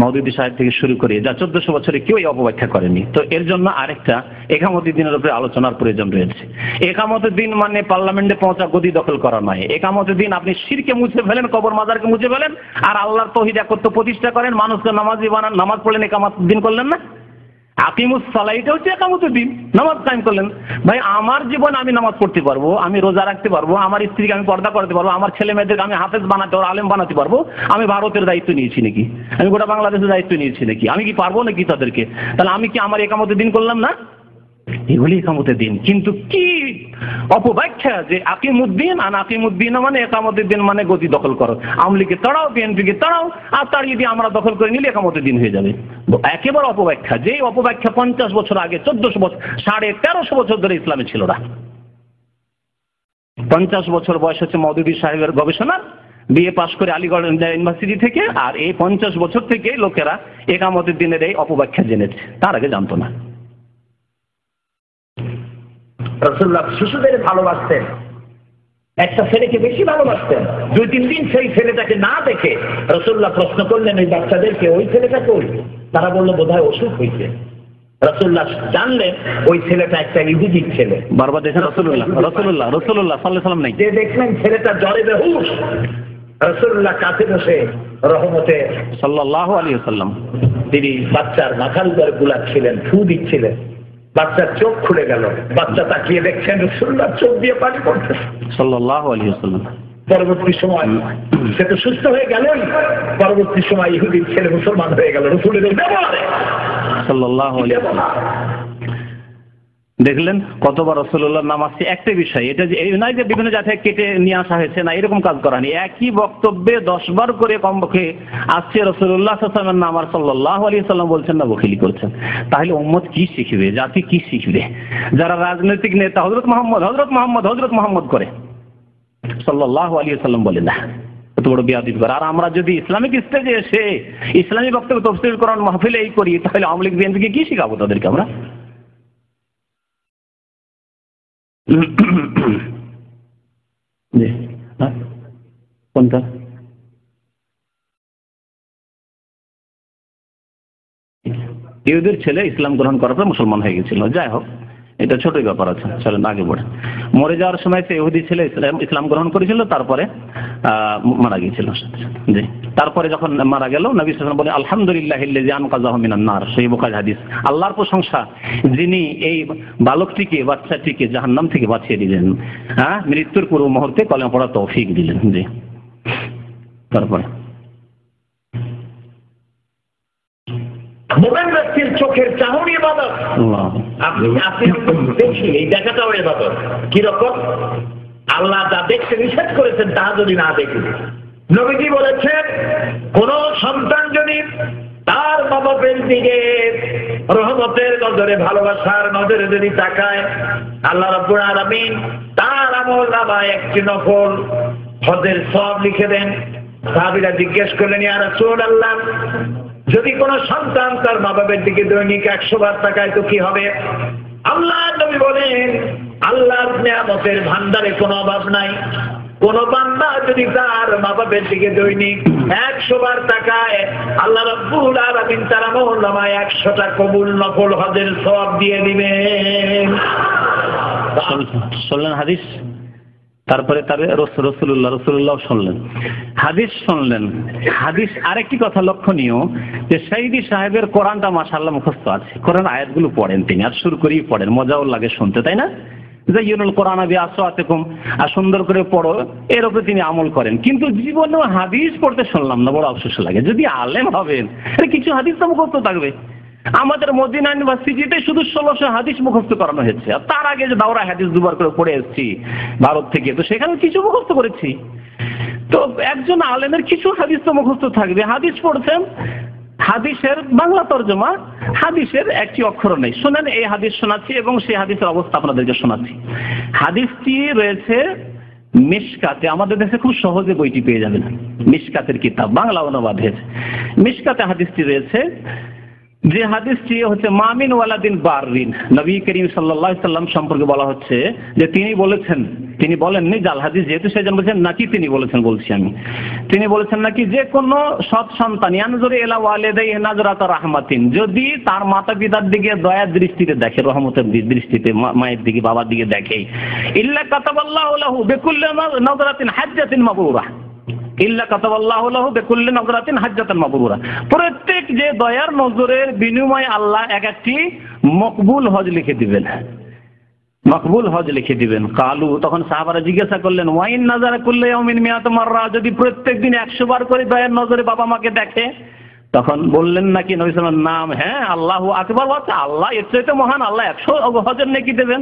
মওদুদী সাহেব থেকে শুরু করে যা 1400 বছরে কেউ এই অপব্যাখ্যা করেনি, তো এর জন্য আরেকটা একামতের দিনের উপরে আলোচনার প্রয়োজন রয়েছে। একামতের দিন মানে পার্লামেন্টে পৌঁছা গদি দখল করা নয়। একামতের দিন আপনি শিরকে মুছে ফেলেন, কবর মাজারকে মুছে ফেলেন, আর আল্লাহর তৌহিদ একত্ব প্রতিষ্ঠা করেন, মানুষকে নামাজি বানান, নামাজ পড়লেন, একামতের দিন করলেন না? আকিমুস সালাহ, এটা হচ্ছে একামতের দিন, নামাজ কায়েম করলেন। ভাই আমার জীবন আমি নামাজ পড়তে পারবো, আমি রোজা রাখতে পারবো, আমার স্ত্রীকে আমি পর্দা করতে পারবো, আমার ছেলে মেয়েদেরকে আমি হাফেজ বানাতে পারবো, আলেম বানাতে পারবো। আমি ভারতের দায়িত্ব নিয়েছি নাকি? আমি গোটা বাংলাদেশের দায়িত্ব নিয়েছি নাকি? আমি কি পারবো নাকি তাদেরকে? তাহলে আমি কি আমার একামতের দিন করলাম না? এগুলি একামতের দিন। কিন্তু কি অপব্যাখ্যা যে আকিমুদ্দিন, আর আকিমুদ্দিন মানে একামতের দিন মানে গতি দখল করো, আওয়ামী লীগকে তাড়াও, বিএনপিকে তাড়াও, আর তাড়িয়ে দিয়ে আমরা দখল করে নিলে একামতের দিন হয়ে যাবে। একেবারে অপব্যাখ্যা। যে অপব্যাখ্যা 50 বছর আগে, 1400 বছর, 1350 বছর ধরে ইসলামে ছিল না। 50 বছর বয়স হচ্ছে মওদুদী সাহেবের গবেষণার, বিএ পাশ করে আলিগড় ইউনিভার্সিটি থেকে, আর এই 50 বছর থেকে লোকেরা একামতের দিনের এই অপব্যাখ্যা জেনেছে, তার আগে জানতো না। রাসূলুল্লাহ শিশুদের ভালোবাসতেন, একটা ছেলেকে বেশি ভালোবাসতেন। 2-3 দিন সেই ছেলেটাকে না দেখে রাসূলুল্লাহ প্রশ্ন করলেন ওই বাচ্চাদেরকে, ওই ছেলেটা কই? তারা বলল বোধহয় অসুখ হয়েছে। রাসূলুল্লাহ জানলেন ওই ছেলেটা একটা ইহুদির ছেলে। বারবার দেখেন রাসূলুল্লাহ সাল্লাল্লাহু আলাইহি ওয়াসাল্লাম নাই, যে দেখলেন ছেলেটা জ্বরে বেহুশ, রাসূলুল্লাহ কাছে বসে রহমতে সাল্লাল্লাহু আলাইহি ওয়াসাল্লাম তিনি বাচ্চার মাথার উপরে বুলাচ্ছিলেন, ফু দিচ্ছিলেন। বাচ্চার চোখ খুলে গেল, বাচ্চা তাকিয়ে দেখছেন রাসূলুল্লাহ চোখ দিয়ে পানি পড়তেছে সাল্লাল্লাহু আলাইহি ওয়াসাল্লাম। পরবর্তী সময় সে তো সুস্থ হয়ে গেলই, পরবর্তী সময় ইহুদির ছেলে মুসলমান হয়ে গেল রাসূলের ব্যবহারে। সাল্লাল্লাহু আলাইহি ওয়াসাল্লাম। দেখলেন কতবার রাসূলুল্লাহ নাম আসছে একটা বিষয়, এটা যে এই নয় যে বিভিন্ন জায়গা থেকে কেটে নিয়ে আসা হয়েছে, না এরকম কাজ করা নেই। একই বক্তব্যে 10 বার করে কমপক্ষে আসছে রাসূলুল্লাহ সাল্লাল্লাহু আলাইহি ওয়াসাল্লামের নাম, আর সাল্লাল্লাহু আলাইহি ওয়াসাল্লাম বলছেন না বখিলি করছেন। তাহলে উম্মত কি শিখবে, জাতি কি শিখবে? যারা রাজনৈতিক নেতা হযরত মুহাম্মদ করে, সাল্লাল্লাহু আলাইহি ওয়াসাল্লাম বলে না, এত বড় বিয়াদবি করে। আর আমরা যদি ইসলামিক স্টেজে এসে ইসলামী বক্তব্য তাফসীর কোরআন মাহফিলে এই করি, তাহলে আওয়ামী লীগ বিএনপিকে কি শিখাবো তাদেরকে আমরা? কোনটা? ইহুদির ছেলে ইসলাম গ্রহণ করার পর মুসলমান হয়ে গেছিল, যাই হোক এটা ছোটই ব্যাপার আছে, চলেন আগে বড়। মরে যাওয়ার সময় সে ইহুদি ছেলে ইসলাম গ্রহণ করেছিল, তারপরে মারা গিয়েছিল। জি, তারপরে যখন মারা গেল নবী সাল্লাল্লাহু আলাইহি ওয়াসাল্লাম বলে আলহামদুলিল্লাহিল্লাযী আনকাযাহু মিনান নার, সহিহ বুখারী হাদিস। আল্লাহর প্রশংসা যিনি এই বালকটিকে, বাচ্চাটিকে জাহান্নাম থেকে বাঁচিয়ে দিলেন, মৃত্যুর পূর্ব মুহূর্তে কলেমা পড়ার তৌফিক দিলেন। জি, তারপরে মোমেন ব্যক্তির চোখের চাহনি ইবাদত। আপনি দেখি এই দেখাটাও ইবাদত। কিরকম? আল্লাহ যা দেখতে নিষেধ করেছেন তা যদি না দেখি, নবীজি বলেছেন কোন সন্তান যদি তার মা বাপের দিকে রহমতের নজরে, ভালোবাসার নজরে যদি তাকায়, আল্লাহ রাব্বুল আলামিন তার আমলনামায় একটি নফল হজের সওয়াব লিখে দেন। সাহাবীরা জিজ্ঞেস করলেন, ইয়া রাসূলুল্লাহ, যদি কোন সন্তান তার মা বাবার দিকে দৈনিক 100 বার তাকায় তো কি হবে? আল্লাহর নবী বলেন, আল্লাহর নিয়ামতের ভান্ডারে কোনো অভাব নাই। কোন বান্দা যদি তার মা বাবার দিকে দৈনিক 100 বার তাকায়, আল্লাহ রাব্বুল আলামিন তার আমলনামায় 100টা কবুল নফল হজের সওয়াব দিয়ে দিবেন। শুনলেন হাদিস? তারপরে তার রসুল্লাহ শুনলেন, হাদিস শুনলেন। হাদিস আরেকটি কথা লক্ষণীয় যে সাইদি সাহেবের কোরআনটা মাশাআল্লাহ মুখস্থ আছে, কোরআন আয়াতগুলো পড়েন তিনি, আর শুরু করেই পড়েন, মজাও লাগে শুনতে, তাই না? যাইয়ুনুল কোরআন বিআসওয়াতিকুম, আর সুন্দর করে পড়ো, এর উপরে তিনি আমল করেন। কিন্তু জীবনেও হাদিস পড়তে শুনলাম না, বড় আফসোস লাগে। যদি আলেম হবেন কিছু হাদিস তো মুখস্থ থাকবে। আমাদের মদিনা ইউনিভার্সিটিতে শুধু 1600 হাদিস মুখস্থ করানো হয়েছে, আর তার আগে যে দাওরা হাদিস দুবার করে পড়ে এসেছি ভারত থেকে, তো সেখানে কিছু মুখস্থ করেছি। তো একজন আলেমের কিছু হাদিস তো মুখস্থ থাকবে। হাদিস পড়ছেন, হাদিসের বাংলা তর্জমা, হাদিসের একটি অক্ষর নেই। শোনেন, এই হাদিস শোনাচ্ছি এবং সেই হাদিসের অবস্থা আপনাদেরকে শোনাচ্ছি। হাদিসটি রয়েছে মিশকাতে, আমাদের দেশে খুব সহজে বইটি পেয়ে যাবেন, মিশকাতের কিতাব, বাংলা অনুবাদে মিশকাতে হাদিসটি রয়েছে। যে হাদিসটি হচ্ছে মামিন ওয়ালাদিন বাররিন, নবী করিম সাল্লাল্লাহু আলাইহি সাল্লাম সম্পর্কে বলা হচ্ছে যে তিনি বলেছেন, তিনি বলেননি, জাল হাদিস যেহেতু সেজন বলছেন নাকি তিনি বলেছেন, বলছি আমি, তিনি বলেছেন নাকি যে কোনো সৎ সন্তান ইয়ানজুরু ইলা ওয়ালিদাইহি নাজরাতা রাহমাতিন, যদি তার মাতা পিতার দিকে দয়ার দৃষ্টিতে দেখে, রহমতের দৃষ্টিতে মায়ের দিকে বাবার দিকে দেখে, ইল্লা কাতাবাল্লাহু লাহু বিকুল্লি নাজরাতিন হাজ্জাতিন মাবরুরা, ইল্লা কাতাবাল্লাহু লাহু বিকুল্লি নাজরাতিন হাজ্জাতান মাবরুরা, প্রত্যেক যে দয়ার নজরের বিনিময়ে আল্লাহ এক একটি মকবুল হজ লিখে দিবেন, মকবুল হজ লিখে দিবেন। কালু, তখন সাহাবারা জিজ্ঞাসা করলেন, ওয়াইন নাজারা কুল্লি ইয়াউমিন মিয়াতা মাররা, যদি প্রত্যেক দিন 100 বার করে দয়ার নজরে বাবা মাকে দেখে, তখন বললেন নাকি নবী সাল্লাল্লাহু আলাইহি ওয়াসাল্লাম, নাম, হ্যাঁ, আল্লাহু আকবার, আল্লাহ এর চাইতে মহান, আল্লাহ 100 হজের নেকি দেবেন।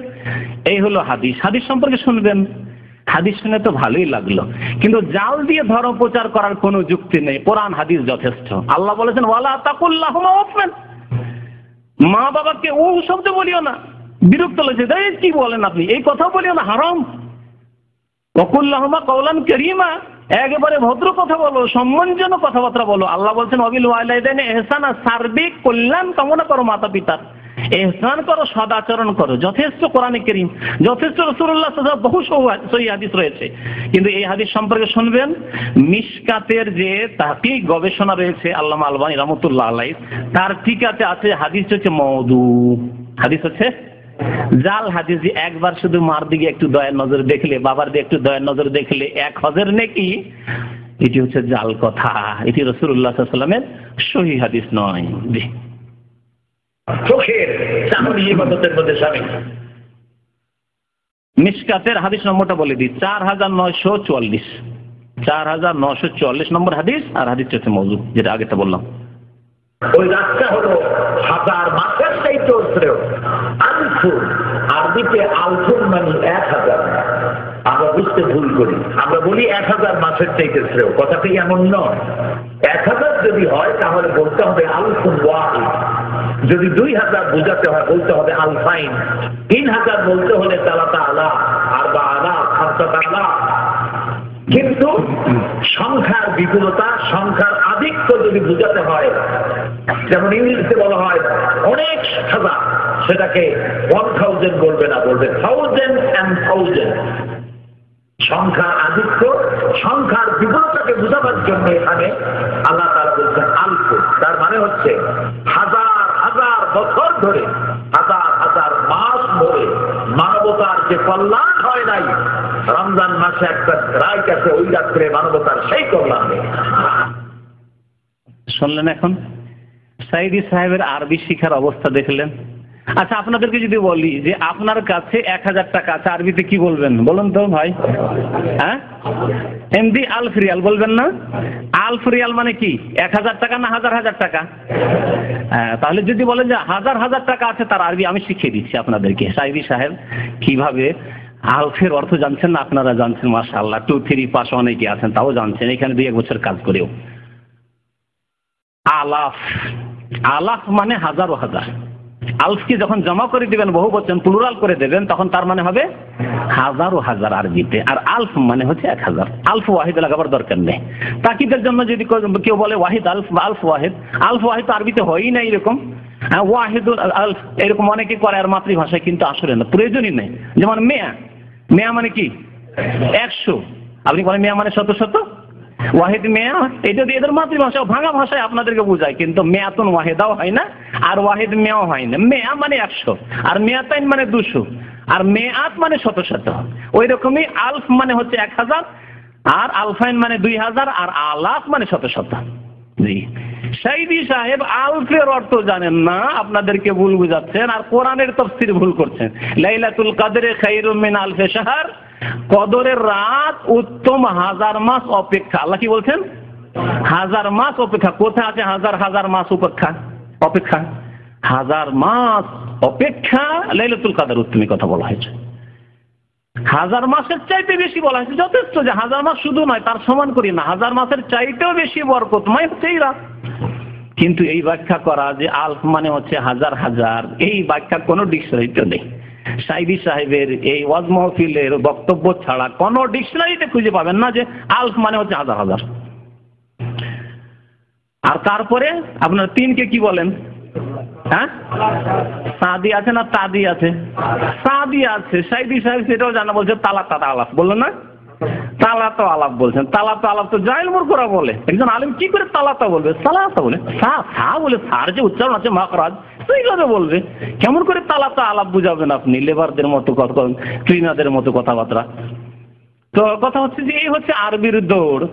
এই হলো হাদিস। হাদিস সম্পর্কে শুনবেন, হাদিস শুনে তো ভালোই লাগলো, কিন্তু জাল দিয়ে ধর্ম প্রচার করার কোনো যুক্তি নেই। কোরআন হাদিস যথেষ্ট। আল্লাহ বলেছেন, ওয়ালা তাকুল্লাহুমা উফফিন, মা বাবাকে ও শব্দ বলিও না, বিরক্ত লাগছে, কি বলেন আপনি, এই কথা বলিও না, হারাম। ওয়াকুল্লাহুমা কাওলান কারীমা, একেবারে ভদ্র কথা বলো, সম্মানজনক কথাবার্তা বলো। আল্লাহ বলছেন ওয়াবিল ওয়ালিদাইনি ইহসানা, সার্বিক কল্যাণ কামনা করো মাতা পিতার, ইহসান করো, সদাচরণ করো, যথেষ্ট কোরআনে কারীম, যথেষ্ট রাসূলুল্লাহ সাল্লাল্লাহু আলাইহি ওয়াসাল্লাম বহু সহিহ হাদিস রয়েছে। কিন্তু এই হাদিস সম্পর্কে শুনবেন, মিশকাতের যে তাহকিক গবেষণা রয়েছে আল্লামা আলবানী রাহমাতুল্লাহ আলাইহি, তার ঠিকাতে আছে হাদিস হচ্ছে মওদু, হাদিস হচ্ছে জাল হাদিস। একবার শুধু মার দিকে একটু দয়ার নজর দেখলে, বাবার দিকে একটু দয়ার নজর দেখলে 1 হজের নেকি, এটি হচ্ছে জাল কথা, এটি রাসূলুল্লাহ সাল্লাল্লাহু আলাইহি ওয়াসাল্লামের সহিহ হাদিস নয়। জি, চোখের চাহনি ইবাদতের মধ্যে শামিল। মিশকাতের হাদিস নম্বরটা বলে দিই, 4944, 4944 নম্বর হাদিস, আর হাদিসটা হচ্ছে মওযু, যেটা আগেটা বললাম। ওই রাস্তা হলো 1000 মাসের চাইতে শ্রেয়। আনফু আরবিতে আলফুন মানে 1000। আমরা বুঝতে ভুল করি, আমরা বলি 1000 মাসের চাইতে শ্রেয়। কথাটি এমন নয়। 1000 যদি হয় তাহলে বলতে হবে আলফুন ওয়াহিদ। যদি 2000 বোঝাতে হয় বলতে হবে আলফাইন। 3000 বলতে হলে তালাতা আলা, আরবা আলা, খামসাতা আলা। কিন্তু সংখ্যার বিপুলতা, সংখ্যার আধিক্য যদি বোঝাতে হয়, যেমন ইংলিশে বলা হয় অনেক হাজার, সেটাকে 1000 বলবে না, বলবে 1000 and 1000। সংখ্যার আধিক্য, সংখ্যার বিপুলতাকে বোঝাবার জন্য এখানে আল্লাহ তাআলা বলছেন আলফ। তার মানে হচ্ছে হাজার হাজার বছর ধরে, হাজার হাজার মাস ধরে মানবতার যে কল্যাণ হয় নাই, রমজান মাসে একটা রাত আছে, ওই রাত্রে মানবতার সেই কল্যাণ নেই। শুনলেন? এখন সাইদি সাহেবের আরবি শিখার অবস্থা দেখলেন। আচ্ছা, আপনাদেরকে যদি বলি যে আপনার কাছে 1000 টাকা আছে, আরবিতে কি বলবেন বলুন তো ভাই? হ্যাঁ, এমনি আলফ রিয়াল বলবেন না? আলফ রিয়াল মানে কি? 1000 টাকা না হাজার হাজার টাকা? হ্যাঁ, তাহলে যদি বলেন যে হাজার হাজার টাকা আছে, তার আরবি আমি শিখিয়ে দিচ্ছি আপনাদেরকে। সাইদি সাহেব কিভাবে আলফের অর্থ জানছেন না? আপনারা জানছেন মাশাআল্লাহ, 2, 3 পাস অনেকে আছেন, তাও জানছেন, এখানে 2-1 বছর কাজ করেও। আলাফ, আলাফ মানে হাজার ও হাজার। আলফকে যখন জমা করে দিবেন, বহু বচন প্লুরাল করে দেবেন, তখন তার মানে হবে হাজার ও হাজার আরবিতে। আর আলফ মানে হচ্ছে 1000। আলফ ওয়াহিদ লাগাবার দরকার নেই। তাকিদের জন্য যদি কেউ বলে ওয়াহিদ আলফ বা আলফ ওয়াহিদ, আলফ ওয়াহিদ তো আরবিতে হয়ই না এরকম। ওয়াহিদুল আলফ এরকম অনেকে করে, আর মাতৃভাষায় কিন্তু আসলে না, প্রয়োজনই নেই। যেমন মেয়া, মেয়া মানে কি? 100। আপনি বলেন মেয়া মানে শত শত, ওয়াহিদ মেয়া, এটা দিয়ে এদের মাতৃভাষা ভাঙা ভাষায় আপনাদেরকে বোঝায়, কিন্তু মেয়াতুন ওয়াহিদাও হয় না, আর ওয়াহিদ মেয়াও হয় না। মেয়া মানে 100, আর মেয়াতাইন মানে 200, আর মেয়াত মানে শত শত। ওই রকমই আলফ মানে হচ্ছে 1000, আর আলফাইন মানে 2000, আর আলাফ মানে শত শত। জি, সাইদি সাহেব আলফের অর্থ জানেন না, আপনাদেরকে ভুল বুঝাচ্ছেন, আর কোরআনের তাফসীর ভুল করছেন। লাইলাতুল কদরে খায়রুম মিন আলফি শাহর, কদরের রাত উত্তম 1000 মাস অপেক্ষা। আল্লাহ কি বলছেন? 1000 মাস অপেক্ষা। কোথায় আছে হাজার হাজার মাস অপেক্ষা? অপেক্ষা 1000 মাস অপেক্ষা লাইলাতুল কদর উত্তম কথা বলা হয়েছে। 1000 মাসের চাইতে বেশি বলা হয়েছে, যথেষ্ট। যে 1000 মাস শুধু নয়, তার সমান করি না, 1000 মাসের চাইতেও বেশি বরকতময় হচ্ছে এই রাত। কিন্তু এই ব্যাখ্যা করা যে আলফ মানে হচ্ছে হাজার হাজার, এই ব্যাখ্যা কোনো ডিকশনারিতে নেই। সাইদি সাহেবের এই ওয়াজ মাহফিলের বক্তব্য ছাড়া কোন ডিকশনারিতে খুঁজে পাবেন না যে আলফ মানে হচ্ছে হাজার হাজার। আর তারপরে আপনার 3কে কি বলেন? হ্যাঁ, সাদি আছে না তাদি আছে? সাদি আছে। সাইদি সাহেব সেটাও জানা, বলছে তালাতা আলাপ, বললেন না? তালাতো আলাপ বলছেন। তালাতো আলাপ তো জাহেল মূর্খরা বলে। একজন আলেম কি করে তালাতা বলবে? সালাতা বলে, সা বলে, সার যে উচ্চারণ আছে মাখরাজ, সেইভাবে বলবে। কেমন করে তালাতা আলাপ বুঝাবেন আপনি? লেবারদের মতো কথা, ক্লিনারদের মতো কথাবার্তা। তো কথা হচ্ছে যে এই হচ্ছে আরবির দৌড়।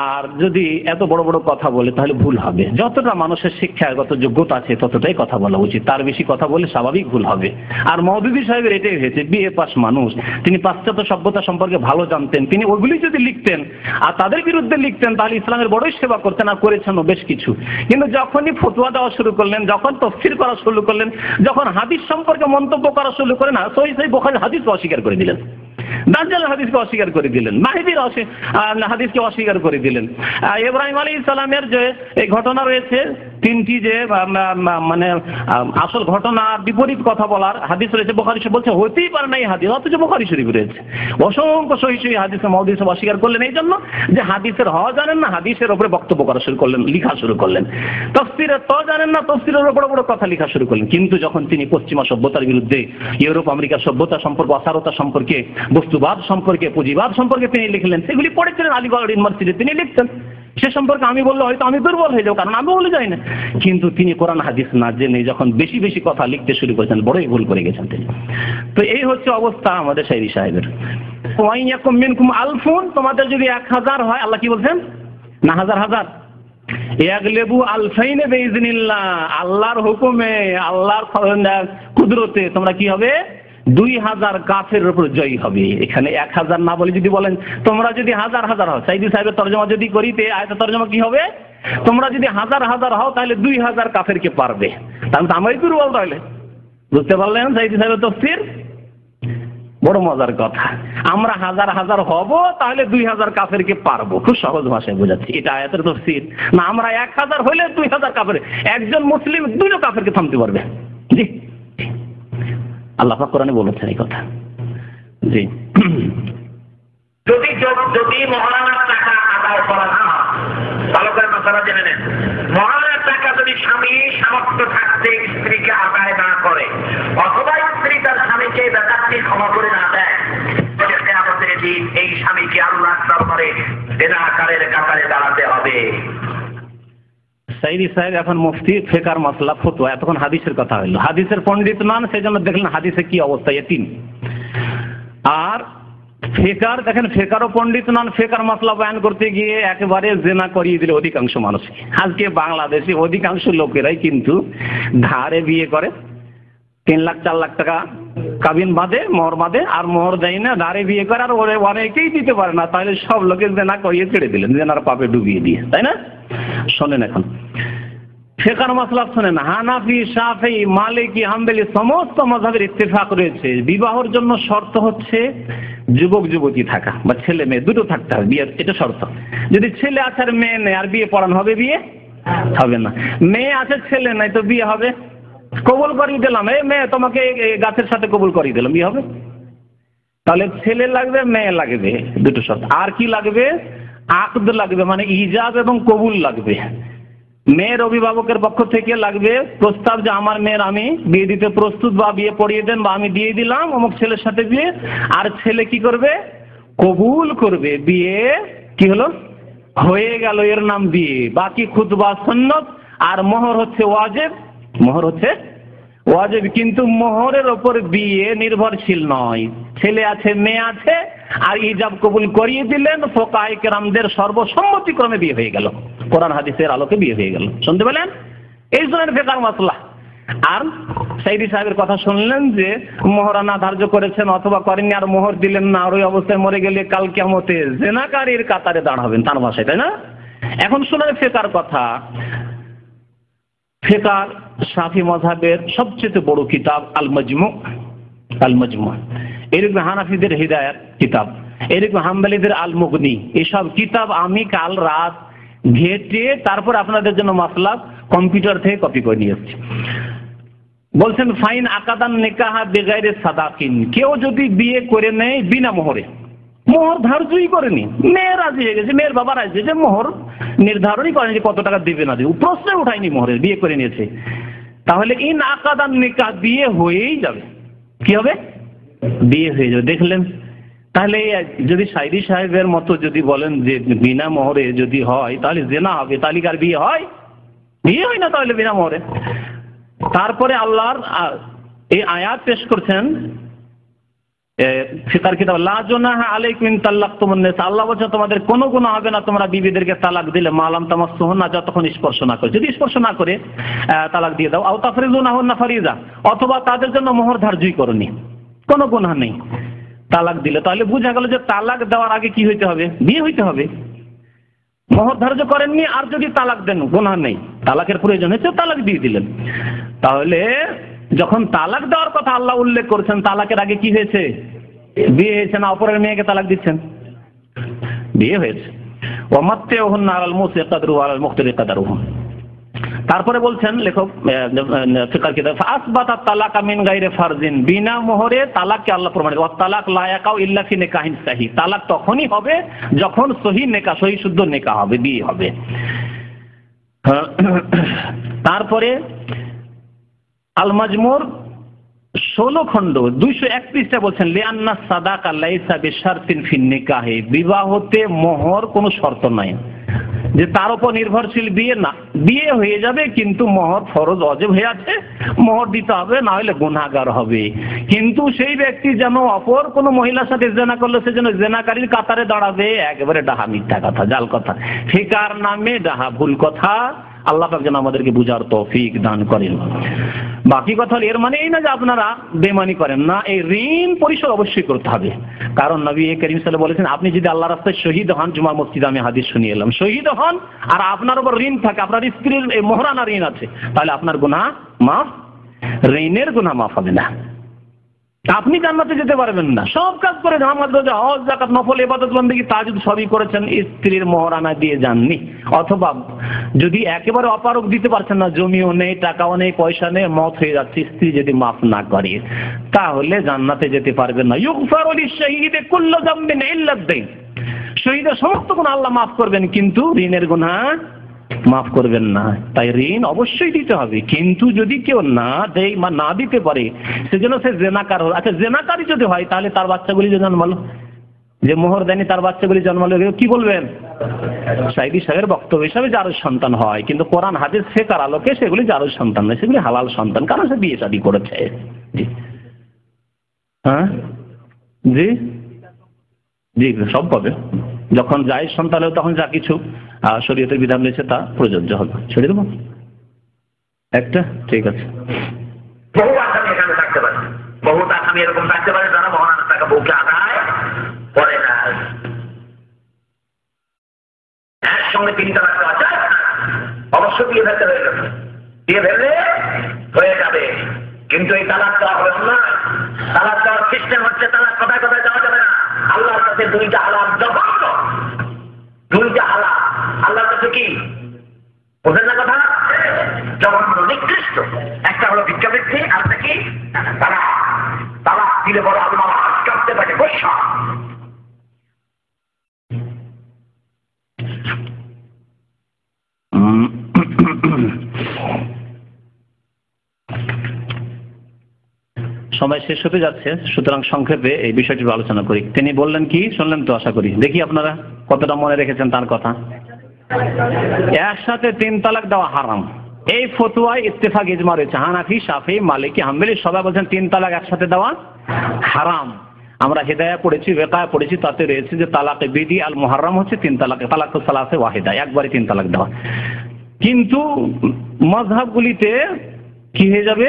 আর যদি এত বড় বড় কথা বলে তাহলে ভুল হবে। যতটা মানুষের শিক্ষাগত যোগ্যতা আছে ততটাই কথা বলা উচিত, তার বেশি কথা বলে স্বাভাবিক ভুল হবে। আর মওদুদী সাহেবের এটাই হয়েছে, বিএ পাস মানুষ, তিনি পাশ্চাত্য সভ্যতা সম্পর্কে ভালো জানতেন। তিনি ওগুলি যদি লিখতেন আর তাদের বিরুদ্ধে লিখতেন, তাহলে ইসলামের বড়ই সেবা করতেন, আর করেছেনও বেশ কিছু। কিন্তু যখনই ফতোয়া দেওয়া শুরু করলেন, যখন তফসির করা শুরু করলেন, যখন হাদিস সম্পর্কে মন্তব্য করা শুরু করেন, সহিহ বুখারী হাদিসকে অস্বীকার করে দিলেন, দাজ্জাল হাদিসকে অস্বীকার করে দিলেন, মাহদীর হাদিসকে অস্বীকার করে দিলেন। ইব্রাহিম আলাইহিস সালামের যে এই ঘটনা রয়েছে, 3টি যে মানে আসল ঘটনার বিপরীত কথা বলার হাদিস রয়েছে, বুখারী শরীফ বলছে হতেই পারে না এই হাদিস, অথচ বুখারী শরীফ রয়েছে। অসংখ্য সহিহ হাদিসে মাউদী সব অস্বীকার করলেন এই জন্য যে হাদিসের হ জানেন না, হাদিসের উপরে বক্তব্য করা শুরু করলেন, লেখা শুরু করলেন। তাফসীরের ত জানেন না, তাফসীরের উপর বড় বড় কথা লেখা শুরু করলেন। কিন্তু যখন তিনি পশ্চিমা সভ্যতার বিরুদ্ধে, ইউরোপ আমেরিকার সভ্যতা সম্পর্কে, অসারতা সম্পর্কে, বস্তুবাদ সম্পর্কে, পুঁজিবাদ সম্পর্কে তিনি লিখলেন, সেগুলি পড়েছিলেন আলিগড় ইউনিভার্সিটি, তিনি লিখতেন। সে সম্পর্কে আমি বললে হয়তো আমি দুর্বল হয়ে যাবো, কারণ আমি বলে যাই না। কিন্তু তিনি কোরআন হাদিস না জেনে যখন বেশি বেশি কথা লিখতে শুরু করেছেন, বড়ই ভুল করে গেছেন তিনি। তো এই হচ্ছে অবস্থা আমাদের সাইদি সাহেবের। ওয়াইয়াকুম মিনকুম আলফুন, তোমাদের যদি 1000 হয়, আল্লাহ কি বলছেন? না হাজার হাজার। ইয়াগলিবু আলফাইনে বিইজনিল্লাহ, আল্লাহর হুকুমে, আল্লাহর কুদরতে তোমরা কি হবে? 2000 কাফের উপর জয়ী হবে। এখানে 1000 না বলে যদি বলেন তোমরা যদি হাজার হাজার হও, সাইদি সাহেবের তরজমা যদি করি, আয়াতের তরজমা কি হবে? তোমরা যদি হাজার হাজার হও তাহলে 2000 কাফেরকে পারবে। তাহলে তো আমরাই দুর্বল, তাহলে বুঝতে পারলেন সাইদি সাহেবের তাফসীর? বড় মজার কথা। আমরা হাজার হাজার হব, তাহলে 2000 কাফেরকে পারবো। খুব সহজ ভাষায় বোঝাচ্ছি, এটা আয়াতের তাফসীর না। আমরা 1000 হলে 2000 কাফের, একজন মুসলিম 2 কাফেরকে থামতে পারবে। জি, আল্লাহ পাক কোরআনে বলেছেন এই কথা। জি, যদি মহারানার টাকা আদায় করা না হয়, ভালো করে কথাটা জেনে নেন, মহারানার টাকা যদি স্বামী সামর্থ্য থাকতে স্ত্রীকে আদায় না করে, অথবা স্ত্রী তার স্বামীকে বেকারটি ক্ষমা করে না দেয়, কিয়ামতের দিন এই স্বামীকে আল্লাহর দরবারে জেনাকারের কাতারে দাঁড়াতে হবে। সাইদি সাহেব এখন মুফতি, ফিকর মাসলা, ফতোয়া। এতক্ষণ হাদিসের কথা হলো, হাদিসের পণ্ডিত নন, সেই জন্য দেখলেন হাদিসে কি অবস্থা, এতিম। আর ফিকর দেখেন, ফিকরও পণ্ডিত নন, ফিকর মাসলা বয়ান করতে গিয়ে একেবারে জেনা করিয়ে দিল অধিকাংশ মানুষ। আজকে বাংলাদেশে অধিকাংশ লোকেরাই কিন্তু ধারে বিয়ে করে, 3 লাখ 4 লাখ টাকা কাবিন বাঁধে, মোহর বাঁধে, আর মোহর দেয় না, ধারে বিয়ে করে, আর ওরে অনেকেই দিতে পারে না, তাহলে সব লোকে জেনা করিয়ে ছেড়ে দিলেন, জেনার পাপে ডুবিয়ে দিয়ে, তাই না? শোনেন এখন ফিকর মাসলা শোনেন, হানাফি, শাফি, মালিকি, হাম্বলি সমস্ত মাযহাবের ইত্তেফাক রয়েছে, বিবাহের জন্য শর্ত হচ্ছে যুবক যুবতী থাকা, বা ছেলে মেয়ে দুটো থাকতে হবে, বিয়ের এটা শর্ত। যদি ছেলে আছে আর মেয়ে নেই, আর বিয়ে পড়ানো হবে? বিয়ে হবে না। মেয়ে আছে ছেলে নাই, তো বিয়ে হবে? কবুল করিয়ে দিলাম, এই মেয়ে তোমাকে গাছের সাথে কবুল করিয়ে দিলাম, বিয়ে হবে? তাহলে ছেলে লাগবে, মেয়ে লাগবে, দুটো শর্ত। আর কি লাগবে? আকদ লাগবে, মানে ইজাব এবং কবুল লাগবে। মেয়ের অভিভাবকের পক্ষ থেকে লাগবে প্রস্তাব যে আমার মেয়ের আমি বিয়ে দিতে প্রস্তুত, বা বিয়ে পড়িয়ে দেন, বা আমি দিয়ে দিলাম অমুক ছেলের সাথে বিয়ে। আর ছেলে কি করবে? কবুল করবে। বিয়ে কি হলো? হয়ে গেল, এর নাম বিয়ে। বাকি খুতবা সুন্নত, আর মোহর হচ্ছে ওয়াজিব। মোহর হচ্ছে ওয়াজিব, কিন্তু মোহরের ওপর বিয়ে নির্ভরশীল নয়। ছেলে আছে, মেয়ে আছে, আর ইজাব কবুল করিয়ে দিলেন, ফুকাহায়ে কেরামদের সর্বসম্মতিক্রমে বিয়ে হয়ে গেল, কোরআন হাদিসের আলোকে বিয়ে হয়ে গেল। শুনতে পেলেন? এই জন্য ফিকর মাসলা। আর সাইদি সাহেবের কথা শুনলেন যে মোহরানা ধার্য করেছেন অথবা করেননি, আর মোহর দিলেন না, আর ওই অবস্থায় মরে গেলে কাল কিয়ামতে জেনাকারীর কাতারে দাঁড়াবেন, তার ভাষায়, তাই না? এখন শুনেন ফিকর কথা। ফিকর শাফি মাযহাবের সবচেয়ে বড় কিতাব আল মাজমু। আল মাজমু, এরকম হানাফিদের হিদায়াত কিতাব, এরকম হাম্বলীদের আল মুগনি। এসব কিতাব আমি কাল রাত ঘেটে তারপর আপনাদের জন্য মাসলা কম্পিউটার থেকে কপি করে নিয়ে এসেছি। বলছেন ফাইন আকাদান নিকাহা বেগাইরে সাদাকিন, কেউ যদি বিয়ে করে নেয় বিনা মোহরে, মোহর ধার্যই করেনি, মেয়ে রাজি হয়ে গেছে, মেয়ের বাবা রাজি হয়েছে, মোহর নির্ধারণই করেনি কত টাকা দেবে না দেবে, প্রশ্নে উঠায়নি মোহরের, বিয়ে করে নিয়েছে, তাহলে ইন আকাদান নিকাহ, বিয়ে হয়েই যাবে। কি হবে? বিয়ে হয়ে যাবে। দেখলেন? তাহলে যদি সাইদি সাহেবের মতো যদি বলেন যে বিনা মোহরে যদি হয় তাহলে জেনা হবে, তাহলে আর বিয়ে হয়? বিয়ে হয় না তাহলে বিনা মোহরে। তারপরে আল্লাহর এই আয়াত পেশ করছেন ফিকর কিতাব, লা জুনাহা আলাইকুম ইন তাল্লাকতুমুন নিসা, আল্লাহ বলেন তোমাদের কোনো গুনাহ হবে না তোমরা বিবিদেরকে তালাক দিলে, মালাম তামাসসুহুন্না, যতক্ষণ স্পর্শ না করে। যদি স্পর্শ না করে তালাক দিয়ে দাও, আও তাফরিজুনাহুন্না ফারিজা, অথবা তাদের জন্য মোহর ধার্যই করনি, কোনো গুনাহ নেই তালাক দিলে। তাহলে বোঝা গেল যে তালাক দেওয়ার আগে কি হইতে হবে? বিয়ে হইতে হবে। মোহর ধার্য করেননি, আর যদি তালাক দেন গুনাহ নেই, তালাকের প্রয়োজন হচ্ছে তালাক দিয়ে দিলেন। তাহলে যখন তালাক দেওয়ার কথা আল্লাহ উল্লেখ করেছেন, তালাকের আগে কি হয়েছে? বিয়ে হয়েছে না? অপরের মেয়েকে তালাক দিচ্ছেন? বিয়ে হয়েছে। ওয়ামাত্তিউহুন্না আলাল মুসিই কাদরুহু ওয়া আলাল মুকতারি কাদরুহু। তারপরে বলছেন লেখক ফিকর কিতাব, ফাসবাতা তালাকা মিন গায়রি ফারজিন, বিনা মোহরে তালাককে আল্লাহ প্রমাণ করেন। তালাক লা ইয়াকাউ ইল্লা ফি নিকাহিন সাহিহ, তালাক তখনই হবে যখন সহিহ নিকাহ, সহিহ শুদ্ধ নিকাহ হবে, বিয়ে হবে। তারপরে আল মাজমুর 16 খণ্ড 201 পৃষ্ঠা বলছেন, লিআন্না সাদাকা লাইসা বিশারতিন ফিন নিকাহে, বিবাহতে মোহর কোনো শর্ত নাই যে তার উপর নির্ভরশীল, বিয়ে না, বিয়ে হয়ে যাবে কিন্তু মোহর ফরজ ওয়াজিব হয়ে আছে, মোহর দিতে হবে, না হলে গুনাহগার হবে। কিন্তু সেই ব্যক্তি যেন অপর কোনো মহিলার সাথে জেনা করলে সে যেন জেনাকারীর কাতারে দাঁড়াবে, একেবারে ডাহা, মিথ্যা কথা, জাল কথা, ফিকার নামে ডাহা, ভুল কথা। আল্লাহ পাক যেন আমাদেরকে বুঝার তৌফিক দান করেন। বাকি কথা এর মানে এই না যে আপনারা বেমানি করেন না, এই ঋণ পরিশোধ অবশ্যই করতে হবে। কারণ নবী করিম সাল্লাল্লাহু আলাইহি ওয়াসাল্লাম বলেছেন, আপনি যদি আল্লাহর রাস্তায় শহীদ হন, জুমার মসজিদে আমি হাদিস শুনিয়ে এলাম, শহীদ হন আর আপনার উপর ঋণ থাকে, আপনার স্ত্রীর মোহরানা ঋণ আছে, তাহলে আপনার গুনাহ মাফ ঋণের গুনাহ মাফ হবে না। আপনি জান্নাতে যেতে পারবেন না, সব কাজ করে নামাজ রোজা হজ যাকাত নফল ইবাদত বন্দেগী তাহাজ্জুদ সবই করেছেন, স্ত্রীর মোহরানা দিয়ে যাননি, অথবা যদি একেবারে অপারগ দিতে পারছেন না, জমিও নেই, টাকাও নেই, পয়সা নেই, মত হয়ে যাচ্ছে, স্ত্রী যদি মাফ না করে তাহলে জান্নাতে যেতে পারবেন না। ইউগফারু লিশ-শাহীদি কুল্লু যামবিন ইল্লা আদ-দাইন, শহীদের সমস্ত গুনাহ আল্লাহ মাফ করবেন, কিন্তু ঋণের গুনাহ মাফ করবেন না। তাই ঋণ অবশ্যই দিতে হবে, কিন্তু যদি কেউ না দেয় বা না দিতে পারে সেজন্য সে জেনাকার হল। আচ্ছা, জেনাকারই যদি হয় তাহলে তার বাচ্চাগুলি যে জন্মালো, যে মোহর দেয়নি তার বাচ্চাগুলি জন্মালো, কি বলবেন? সাইদি সাহেবের বক্তব্য হিসাবে জারজ সন্তান হয়, কিন্তু কোরআন হাদিস শেখার আলোকে সেগুলি জারজ সন্তান নয়, সেগুলি হালাল সন্তান, কারণ সে বিয়ে শাদী করেছে। জি হ্যাঁ, জি জি সব পাবে। যখন জায়েজ সন্তান হবে তখন যা কিছু শরীয়তের বিধান রয়েছে তা প্রযোজ্য হবে। ছেড়ে দেবো একটা, ঠিক আছে। বহু আসামি এখানে থাকতে পারে, বহুত আসামি এরকম থাকতে পারে যারা মহারানার টাকা বউকে আদায় করে না। একসঙ্গে 3 তালাক দেওয়া যায় না, অবশ্য দিয়ে ফেলতে হয়ে যাবে, দিয়ে ফেললে হয়ে যাবে, কিন্তু এই তালাক দেওয়া হবে না। তালাক দেওয়ার সিস্টেম হচ্ছে তালাক কথায় কথায় দেওয়া যাবে না। আল্লাহর কাছে 2টা হালাল জঘন্য, 2টা হালাল আল্লাহর কাছে কি বোঝেন না কথা, জঘন্য নিকৃষ্ট। একটা হলো ভিক্ষাবৃত্তি, আর একটা কি তালাক। তালাক দিলে বড় আল্লাহ কাঁদতে পারে বৈশা। সময় শেষ হতে যাচ্ছে, সুতরাং সংক্ষেপে এই বিষয়টি আলোচনা করি। তিনি বললেন কি শুনলেন তো, আশা করি। দেখি আপনারা কতটা মনে রেখেছেন তার কথা। একসাথে 3 তালাক দেওয়া হারাম, এই ফতোয়ায় ইত্তেফাক ইজমা রয়েছে। হানাফি, শাফি, মালিকি, হাম্বলি সবাই বলছেন 3 তালাক একসাথে দেওয়া হারাম। আমরা হিদায়া পড়েছি, ওয়াকায়া পড়েছি, তাতে রয়েছে যে তালাকে বিদি আল মুহাররাম হচ্ছে 3 তালাক, তালাক সালাসে ওয়াহিদা, একবারে 3 তালাক দেওয়া। কিন্তু মাযহাবগুলিতে কি হয়ে যাবে,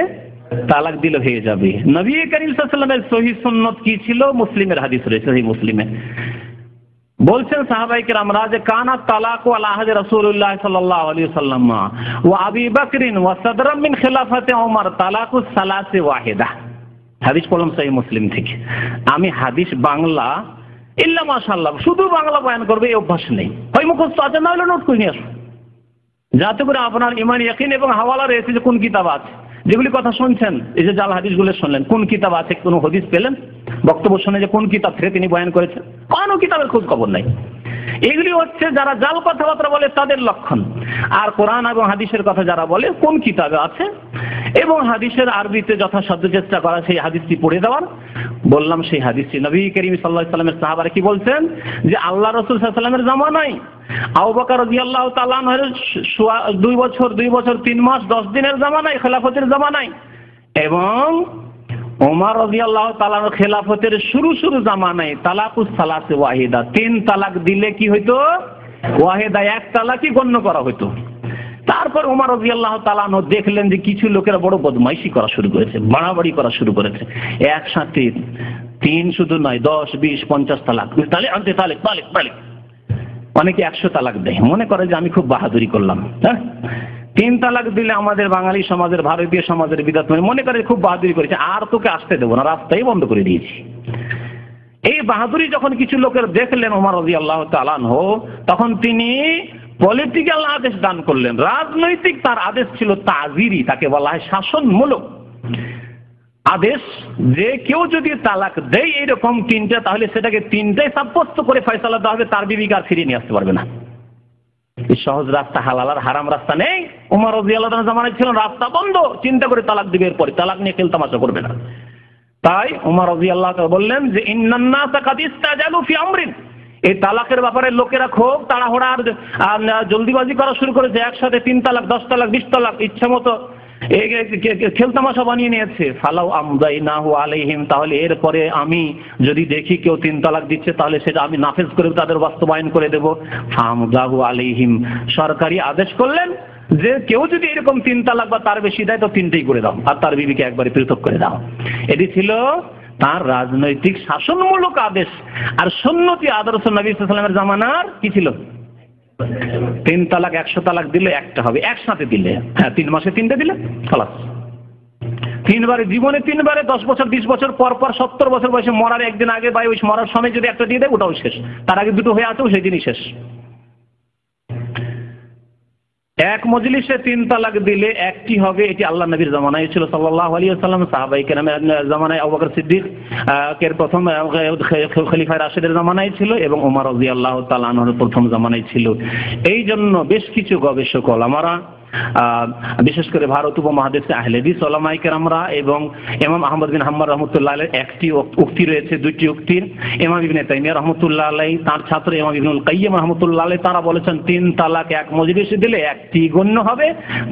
তালাক দিলে হয়ে যাবে। নবী করিম সাল্লাল্লাহু আলাইহি ওয়াসাল্লামের সহিহ সুন্নাত কি ছিল, মুসলিমের হাদিস রয়েছে, এই মুসলিমে বলছেন সাহাবায়ে কেরামরা যে কানা তালাকু আলা আহদি রাসূলুল্লাহ সাল্লাল্লাহু আলাইহি ওয়াসাল্লাম ওয়া আবী বকরিন ওয়া সাদরাম মিন খিলাফাতি ওমর তালাকু সালাসে ওয়াহিদা। হাদিস পড়লাম সহিহ মুসলিম থেকে। আমি হাদিস বাংলা ইল্লা মাশাআল্লাহ শুধু বাংলা বয়ান করবে এই অভ্যাস নেই, হয় মুখস্থ আছে না হলে নোট করে নিয়ে আসুন, যাতে করে আপনার ঈমান ইয়াকিন এবং হাওয়ালা রয়েছে যে কোন কিতাব আছে। যেগুলি কথা শুনছেন, এই যে জাল হাদিসগুলো শুনলেন, কোন কিতাব আছে, কোন হাদিস পেলেন? বক্তব্য শুনে যে কোন কিতাব থেকে তিনি বয়ান করেছেন, কোনো কিতাবের খোঁজ খবর নাই। এগুলি হচ্ছে যারা জাল কথাবার্তা বলে তাদের লক্ষণ। আর কোরআন এবং হাদিসের কথা যারা বলে কোন কিতাবে আছে এবং হাদিসের আরবিতে যথাসাধ্য চেষ্টা করা সেই হাদিসটি পড়ে দেওয়ার। বললাম সেই হাদিসটি নবী করিম সাল্লাল্লাহু আলাইহি ওয়াসাল্লামের সাহাবারা কি বলছেন যে আল্লাহ রাসূল সাল্লাল্লাহু আলাইহি ওয়াসাল্লামের জামানায় আবু বকর রাদিয়াল্লাহু তাআলা আনহুর 2 বছর 3 মাস 10 দিনের জামানায়, খেলাফতের জামানায়, এবং ওমর রাদিয়াল্লাহু তাআলা আনহুর খেলাফতের শুরু জামানায় তালাকুস সালাসে ওয়াহিদা, 3 তালাক দিলে কি হইতো, ওয়াহিদা 1 তালাকই গণ্য করা হইতো। তারপর ওমর রাদিয়াল্লাহু তাআলা আনহু দেখলেন যে কিছু লোকেরা বড় বদমাইশি করা শুরু করেছে, বাড়াবাড়ি করা শুরু করেছে, একসাথে 3 শুধু নয় 10, 20, 50 তালাক, তালাক অনেকে 100 তালাক দেয়, মনে করে যে আমি খুব বাহাদুরি করলাম। হ্যাঁ, 3 তালাক দিলে আমাদের বাঙালি সমাজের, ভারতীয় সমাজের বিদাত মনে করে খুব বাহাদুরি করেছে, আর তোকে আসতে দেবো না, রাস্তাই বন্ধ করে দিয়েছি। এই বাহাদুরি যখন কিছু লোকের দেখলেন ওমর রাদিয়াল্লাহু তাআলা আনহু, তখন তিনি পলিটিক্যাল আদেশ দান করলেন। রাজনৈতিক তার আদেশ ছিল তাজিরি, তাকে বলা হয় শাসনমূলক আদেশ, যে কেউ যদি তালাক দেয় এরকম 3টা, তাহলে সেটাকে 3টাই সাব্যস্ত করে ফয়সালা দেওয়া হবে, তার বিবিকে আর ফিরিয়ে নিয়ে আসতে পারবে না। এই সহজ রাস্তা, হালাল আর হারাম রাস্তা নেই। ওমর রাদিয়াল্লাহু তাআলা জামানায় ছিল রাস্তা বন্ধ, চিন্তা করে তালাক দিবে, এরপরে তালাক নিয়ে খেলতামাশা করবে না। তাই ওমর রাদিয়াল্লাহু তাআলা বললেন যে ইন্নান নাসা কাদ ইস্তাজালু ফি আমরিন, এই তালাকের ব্যাপারে লোকেরা খুব তাড়াহুড়া আর জলদিবাজি করা শুরু করেছে, একসাথে 3 তালাক, 10 তালাক, 20 তালাক ইচ্ছা মতো খেলতামাশা বানিয়ে নিয়েছে। ফালাউ আমদাইনাহু আলাইহিম, তাহলে এরপরে আমি যদি দেখি কেউ 3 তালাক দিচ্ছে তাহলে সেটা আমি নাফেজ করে তাদের বাস্তবায়ন করে দেব। ফামদাহু আলাইহিম, সরকারি আদেশ করলেন যে কেউ যদি এরকম 3 তালাক বা তার বেশি দেয় তো 3টেই করে দাও, আর তার বিবিকে একবারে পৃথক করে দাও। এটি ছিল তার রাজনৈতিক শাসনমূলক আদেশ। আর সুন্নতি আদর্শ নবী সাল্লাল্লাহু আলাইহি ওয়াসাল্লামের জামানার কি ছিল, 3 তালাক 100 তালাক দিলে একটা হবে, একসাথে দিলে, হ্যাঁ 3 মাসে 3টে দিলে খালাস। তিনবারে জীবনে, তিনবারে 10 বছর 20 বছর পর পর 70 বছর বয়সে মরার একদিন আগে বা ওই মরার সময় যদি একটা দিয়ে দেয় ওটাও শেষ, তার আগে দুটো হয়ে আছেও সেই দিনই শেষ। এক মজলিসে 3 তালাক দিলে একটি হবে, এটি আল্লাহ নবীর জামানায় ছিল সাল্লাল্লাহু আলাইহি ওয়াসাল্লাম, সাহাবায়ে কেরামের জামানায় আবু বকর সিদ্দিক এর প্রথম খলিফা রাশিদের জামানায় ছিল এবং ওমর রাদিয়াল্লাহু তাআলা আনহুর প্রথম জামানায় ছিল। এই জন্য বেশ কিছু গবেষক ওলামারা, বিশেষ করে ভারত উপমহাদেশে আহলে হাদিস ওলামায়ে কেরামরা এবং ইমাম আহমদ বিন হাম্বল রাহমাতুল্লাহ আলাইহি একটি উক্তি রয়েছে, দুটি উক্তি। ইমাম ইবনে তাইমিয়া রাহমাতুল্লাহ আলাইহি, তার ছাত্র ইমাম ইবনুল কাইয়্যিম রাহমাতুল্লাহ আলাইহি, তারা বলেছেন 3 তালাক এক মজলিসে দিলে একটি গণ্য হবে,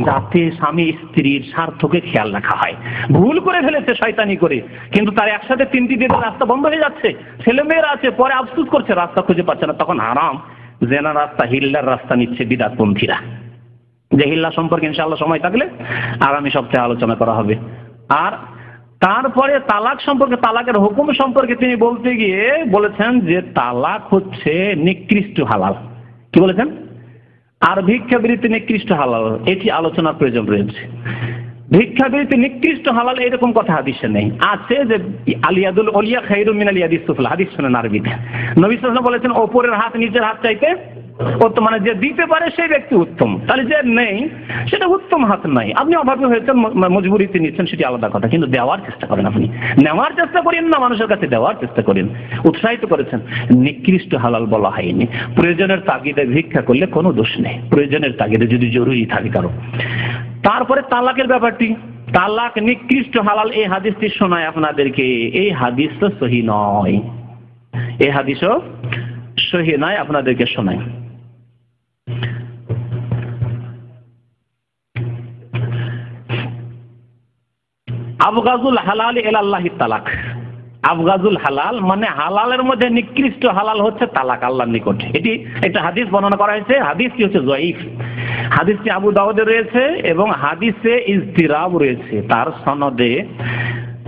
যাতে স্বামী স্ত্রীর স্বার্থকে খেয়াল রাখা হয়। ভুল করে ফেলেছে শয়তানি করে, কিন্তু তার একসাথে 3টি দিয়ে রাস্তা বন্ধ হয়ে যাচ্ছে, ছেলে মেয়েরা আছে, পরে আফসোস করছে রাস্তা খুঁজে পাচ্ছে না, তখন হারাম জেনা রাস্তা, হিল্লার রাস্তা নিচ্ছে বিদআতপন্থীরা। যে হিল্লা সম্পর্কে ইনশাআল্লাহ সময় থাকলে আগামী সপ্তাহে আলোচনা করা হবে। আর তারপরে তালাক সম্পর্কে, তালাকের হুকুম সম্পর্কে তিনি বলতে গিয়ে বলেছেন যে তালাক হচ্ছে নিকৃষ্ট হালাল। কি বলেছেন? আর ভিক্ষাবৃত্তি নিকৃষ্ট হালাল, এটি আলোচনার প্রয়োজন রয়েছে। ভিক্ষাবৃত্তি নিকৃষ্ট হালাল এরকম কথা হাদিসে নেই। আছে যে আলিয়াদুল ওলিয়া খায়রুম মিনাল ইয়াদিস সুফলা, হাদিস শুনেন আরবিতে। নবী সাল্লাল্লাহু আলাইহি ওয়াসাল্লাম বলেছেন ওপরের হাত নিচের হাত চাইতে উত্তম, মানে যে দিতে পারে সেই ব্যক্তি উত্তম, তাহলে যে নেই সেটা উত্তম হাত নাই। আপনি অভাবী হয়েছেন, মজবুরিতে নিচ্ছেন, সেটি আলাদা কথা, কিন্তু দেওয়ার চেষ্টা করেন, আপনি নেওয়ার চেষ্টা করেন না, মানুষের কাছে দেওয়ার চেষ্টা করেন, উৎসাহিত করেছেন। নিকৃষ্ট হালাল বলা হয়নি। প্রয়োজনের তাগিদে ভিক্ষা করলে কোনো দোষ নেই, প্রয়োজনের তাগিদে যদি জরুরি থাকে কারো। তারপরে তালাকের ব্যাপারটি, তালাক নিকৃষ্ট হালাল, এই হাদিসটি শোনায় আপনাদেরকে, এই হাদিস তো সহি নয়, এই হাদিসও সহি নয়, আপনাদেরকে শোনায়। আবগাজুল হালাল ইলাল্লাহি তালাক। আবগাজুল হালাল মানে হালালের মধ্যে নিকৃষ্ট হালাল হচ্ছে তালাক আল্লাহর নিকটে। এটি একটা হাদিস বর্ণনা করা হয়েছে, হাদিসটি হচ্ছে জয়ীফ। হাদিসটি আবু দাউদে রয়েছে এবং হাদিসে ইজতিরাব রয়েছে, তার সনদে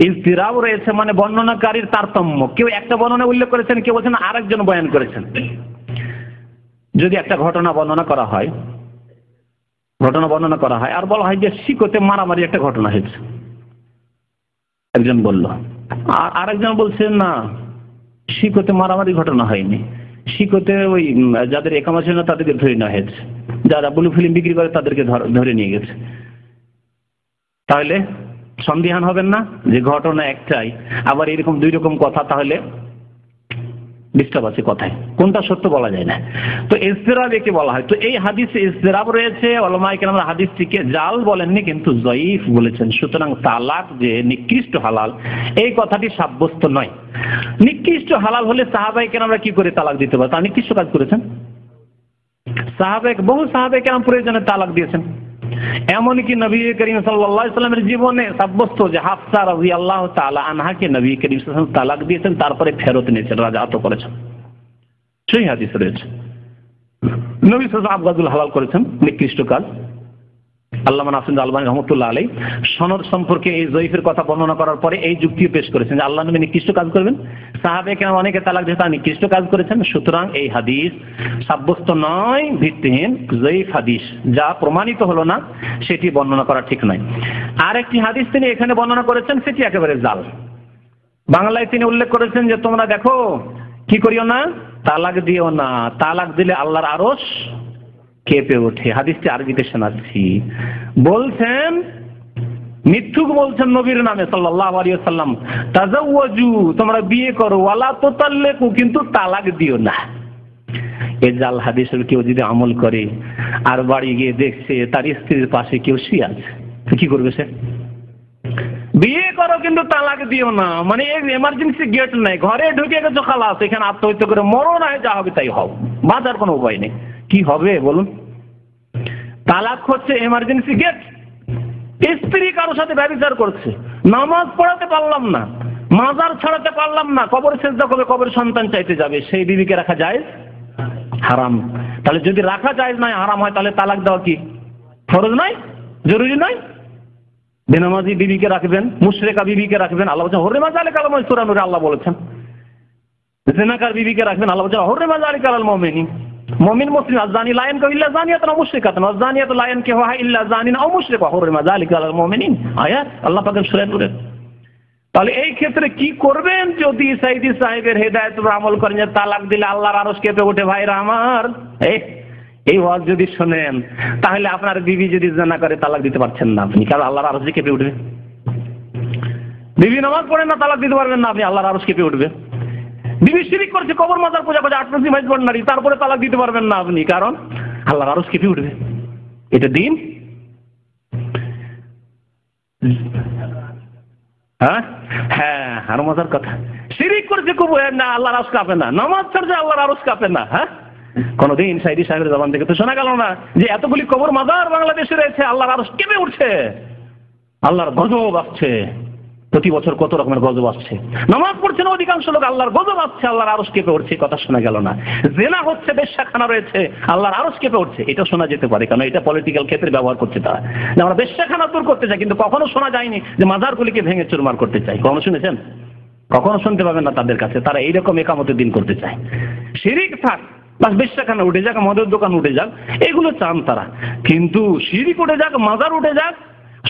ইজতিরাব রয়েছে, মানে বর্ণনাকারীর তারতম্য। কেউ একটা বর্ণনা উল্লেখ করেছেন, কেউ বলছেন আরেকজন বয়ান করেছেন। যদি একটা ঘটনা বর্ণনা করা হয় আর বলা হয় যে শিকতে মারামারি একটা ঘটনা হয়েছে, একজন বলল, আর আরেকজন বলছেন না শিকতে মারামারি ঘটনা হয়নি, শিকতে ওই যাদের একামা ছিল না তাদেরকে ধরে নেওয়া হয়েছে, যারা ব্লু ফিল্ম বিক্রি করে তাদেরকে ধরে নিয়ে গেছে। তাহলে সন্দিহান হবেন না যে ঘটনা একটাই, আবার এরকম 2 রকম কথা, তাহলে ডিস্টার্ব আছে কথায়, কোনটা সত্য বলা যায় না। তো ইজতিরাব একে বলা হয়। তো এই হাদিসে ইজতিরাব রয়েছে, উলামায়ে কেরাম হাদিসটিকে জাল বলেননি কিন্তু জয়ীফ বলেছেন। সুতরাং তালাক যে নিকৃষ্ট হালাল এই কথাটি সাব্যস্ত নয়। নিকৃষ্ট হালাল হলে সাহাবায়ে কেরামরা কি করে তালাক দিতে পারে? তারা নিকৃষ্ট কাজ করেছেন। বহু সাহাবায়ে কেরাম প্রয়োজনে তালাক দিয়েছেন। এমনকি নবী করিম সাল্লাল্লাহু আলাইহি ওয়াসাল্লামের জীবনে সাব্যস্ত যে হাফসা রাদিয়াল্লাহু তাআলা আনহাকে নবী করিম সাল্লাল্লাহু আলাইহি ওয়াসাল্লাম তালাক দিয়েছেন, তারপরে ফেরত নিয়েছেন, রাজাত করেছেন, সেই হাদিস রয়েছে। নবী সাল্লাল্লাহু আলাইহি ওয়াসাল্লাম আবগাজুল হালাল করেছেন, নিকৃষ্ট কাজ। আল্লামা নাসির আলবানী রহমতুল্লাহ আলাইহি সনদ সম্পর্কে এই জয়ীফের কথা বর্ণনা করার পরে এই যুক্তিও পেশ করেছেন যে আল্লাহ নবী নিকৃষ্ট কাজ করবেন, সাহাবায়ে কেরাম অনেকে তালাক দিয়ে তারা নিকৃষ্ট কাজ করেছেন। সুতরাং এই হাদিস সাব্যস্ত নয়, ভিত্তিহীন জয়ীফ হাদিস, যা প্রমাণিত হলো না সেটি বর্ণনা করা ঠিক নয়। আর একটি হাদিস তিনি এখানে বর্ণনা করেছেন, সেটি একেবারে জাল। বাংলায় তিনি উল্লেখ করেছেন যে তোমরা দেখো কি করিও না, তালাক দিও না, তালাক দিলে আল্লাহর আরশ কেঁপে ওঠে। হাদিসটি আরবিতে শোনাচ্ছি। বলছেন, মিথ্যুক বলছেন নবীর নামে সাল্লাল্লাহু আলাইহি ওয়াসাল্লাম, তাজাওয়াজু, তোমরা বিয়ে করো, ওয়ালা তুতাল্লিকু, কিন্তু তালাক দিও না। এই জাল হাদিসের কেউ যদি আমল করে আর বাড়ি গিয়ে দেখছে তার স্ত্রীর পাশে কেউ শুয়ে আছে, কি করবে সে? বিয়ে করো কিন্তু তালাক দিও না, মানে এমার্জেন্সি গেট নাই, ঘরে ঢুকে গেছো খালাস, এখানে আত্মহত্যা করে মরো, না যা হবে তাই হও, বাঁচার কোনো উপায় নেই। কি হবে বলুন? তালাক হচ্ছে এমার্জেন্সি গেট। স্ত্রী কারোর সাথে ব্যভিচার করছে, নামাজ পড়াতে পারলাম না, মাজার ছাড়াতে পারলাম না, কবর সেজদা করবে, কবর সন্তান চাইতে যাবে, সেই বিবিকে রাখা যায়? হারাম। তাহলে যদি রাখা যায় নয়, হারাম হয়, তাহলে তালাক দেওয়া কি ফরজ নয়, জরুরি নয়? বেনামাজি বিবিকে রাখবেন, মুশরিকা বিবিকে রাখবেন, আল্লাহ বলছেন হুররিমা যালিকা আলাল মুমিনিন, সূরা নূরে আল্লাহ বলেছেন। জিনাকার বিবিকে রাখবেন, আল্লাহ বলছেন হুররিমা যালিকা আলাল মুমিনিন। মুমিন মুসলিম আযানি লা ইয়ানকিহু ইল্লা যানিয়াতান আও মুশরিকাতান ওয়া যানিয়াতু লা ইয়ানকিহুহা ইল্লা যানিন আও মুশরিক ওয়া হুররিমা যালিকা আলাল মুমিনিন। আয়াত আল্লাহ পাকের সূরা নূরের। তাহলে এই ক্ষেত্রে কি করবেন যদি সাইদি সাহেবের হেদায়েতের উপর আমল করেন যে তালাক দিলে আল্লাহর আরশ কেঁপে ওঠে? ভাইরা আমার, এই ওয়াজ যদি শোনেন তাহলে আপনার বিবি যদি জিনা করে তালাক দিতে পারছেন না আপনি, কারণ আল্লাহর আরশ কেঁপে উঠবে। বিবি নামাজ পড়েন না, তালাক দিতে পারবেন না আপনি, আল্লাহর আরশ কেঁপে উঠবে। বিবি শিরিক করছে, কবর মাজার পূজা করছে, 8 মাস পড়েন নারী, তারপরে তালাক দিতে পারবেন না আপনি, কারণ আল্লাহর আরশ কেঁপে উঠবে। এটা দিন? হ্যাঁ, আর মজার কথা, শিরিক করছে কবর না, আল্লাহর আরশ কাঁপে না, নামাজ ছাড়ছে আল্লাহর আরশ কাঁপে না। হ্যাঁ, কোনদিন সাইদি সাহেবের জবান থেকে তো শোনা গেল না যে এতগুলি কবর মাজার বাংলাদেশে রয়েছে, আল্লাহর আরশ কেঁপে উঠছে, আল্লাহর গজব আসছে, প্রতি বছর কত রকমের গজব আসছে। নামাজ পড়ছেন অধিকাংশ লোক, আল্লাহর গজব আসছে, আল্লাহর আরশ কেঁপে উঠছে, কথা শোনা গেল না। জেনা হচ্ছে, বেশ্যাখানা রয়েছে, আল্লাহর আরশ কেঁপে উঠছে, এটা শোনা যেতে পারে, কারণ এটা পলিটিক্যাল ক্ষেত্রে ব্যবহার করছে তারা, যে আমরা বেশ্যাখানা দূর করতে চাই, কিন্তু কখনো শোনা যায়নি যে মাজারগুলিকে ভেঙে চুরমার করতে চাই। কখনো শুনেছেন? কখনো শুনতে পাবেন না তাদের কাছে, তারা এইরকম একামতের দিন করতে চায়। শিরিক থাক, বাস বেশ্যাখানা উঠে যাক, মদের দোকান উঠে যাক, এগুলো চান তারা, কিন্তু শিরিক উঠে যাক, মাজার উঠে যাক,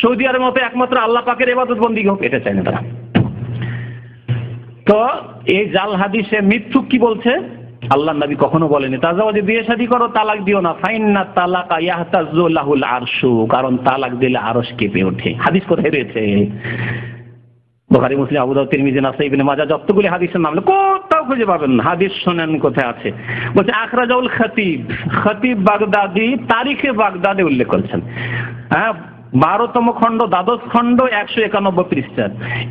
সৌদি আরবের মতো একমাত্র আল্লাহ পাকের ইবাদত বন্দি হোক, এটা চায় না তারা। তো এই জাল হাদিসে মিথ্যুক কি বলছে? আল্লাহর নবী কখনো বলেনি তাজাওয়াজে বিয়ে শাদী করো, তালাক দিও না, ফাইন্না তালাকা ইয়াহতাজু লাহুল আরশু, কারণ তালাক দিলে আরশ কেঁপে ওঠে। হাদিস কোথায় রয়েছে? বুখারী, মুসলিম, আবু দাউদ, তিরমিজি, নাসাঈ, ইবনে মাজাহ, যতগুলি হাদিসের নাম কোথাও খুঁজে পাবেন না। হাদিস শোনেন কোথায় আছে? বলছে আখরাজাউল খতিব, খতিব বাগদাদি তারিখে বাগদাদে উল্লেখ করেছেন। হ্যাঁ, 12তম খণ্ড, দ্বাদশ খণ্ড, 191 পৃষ্ঠা।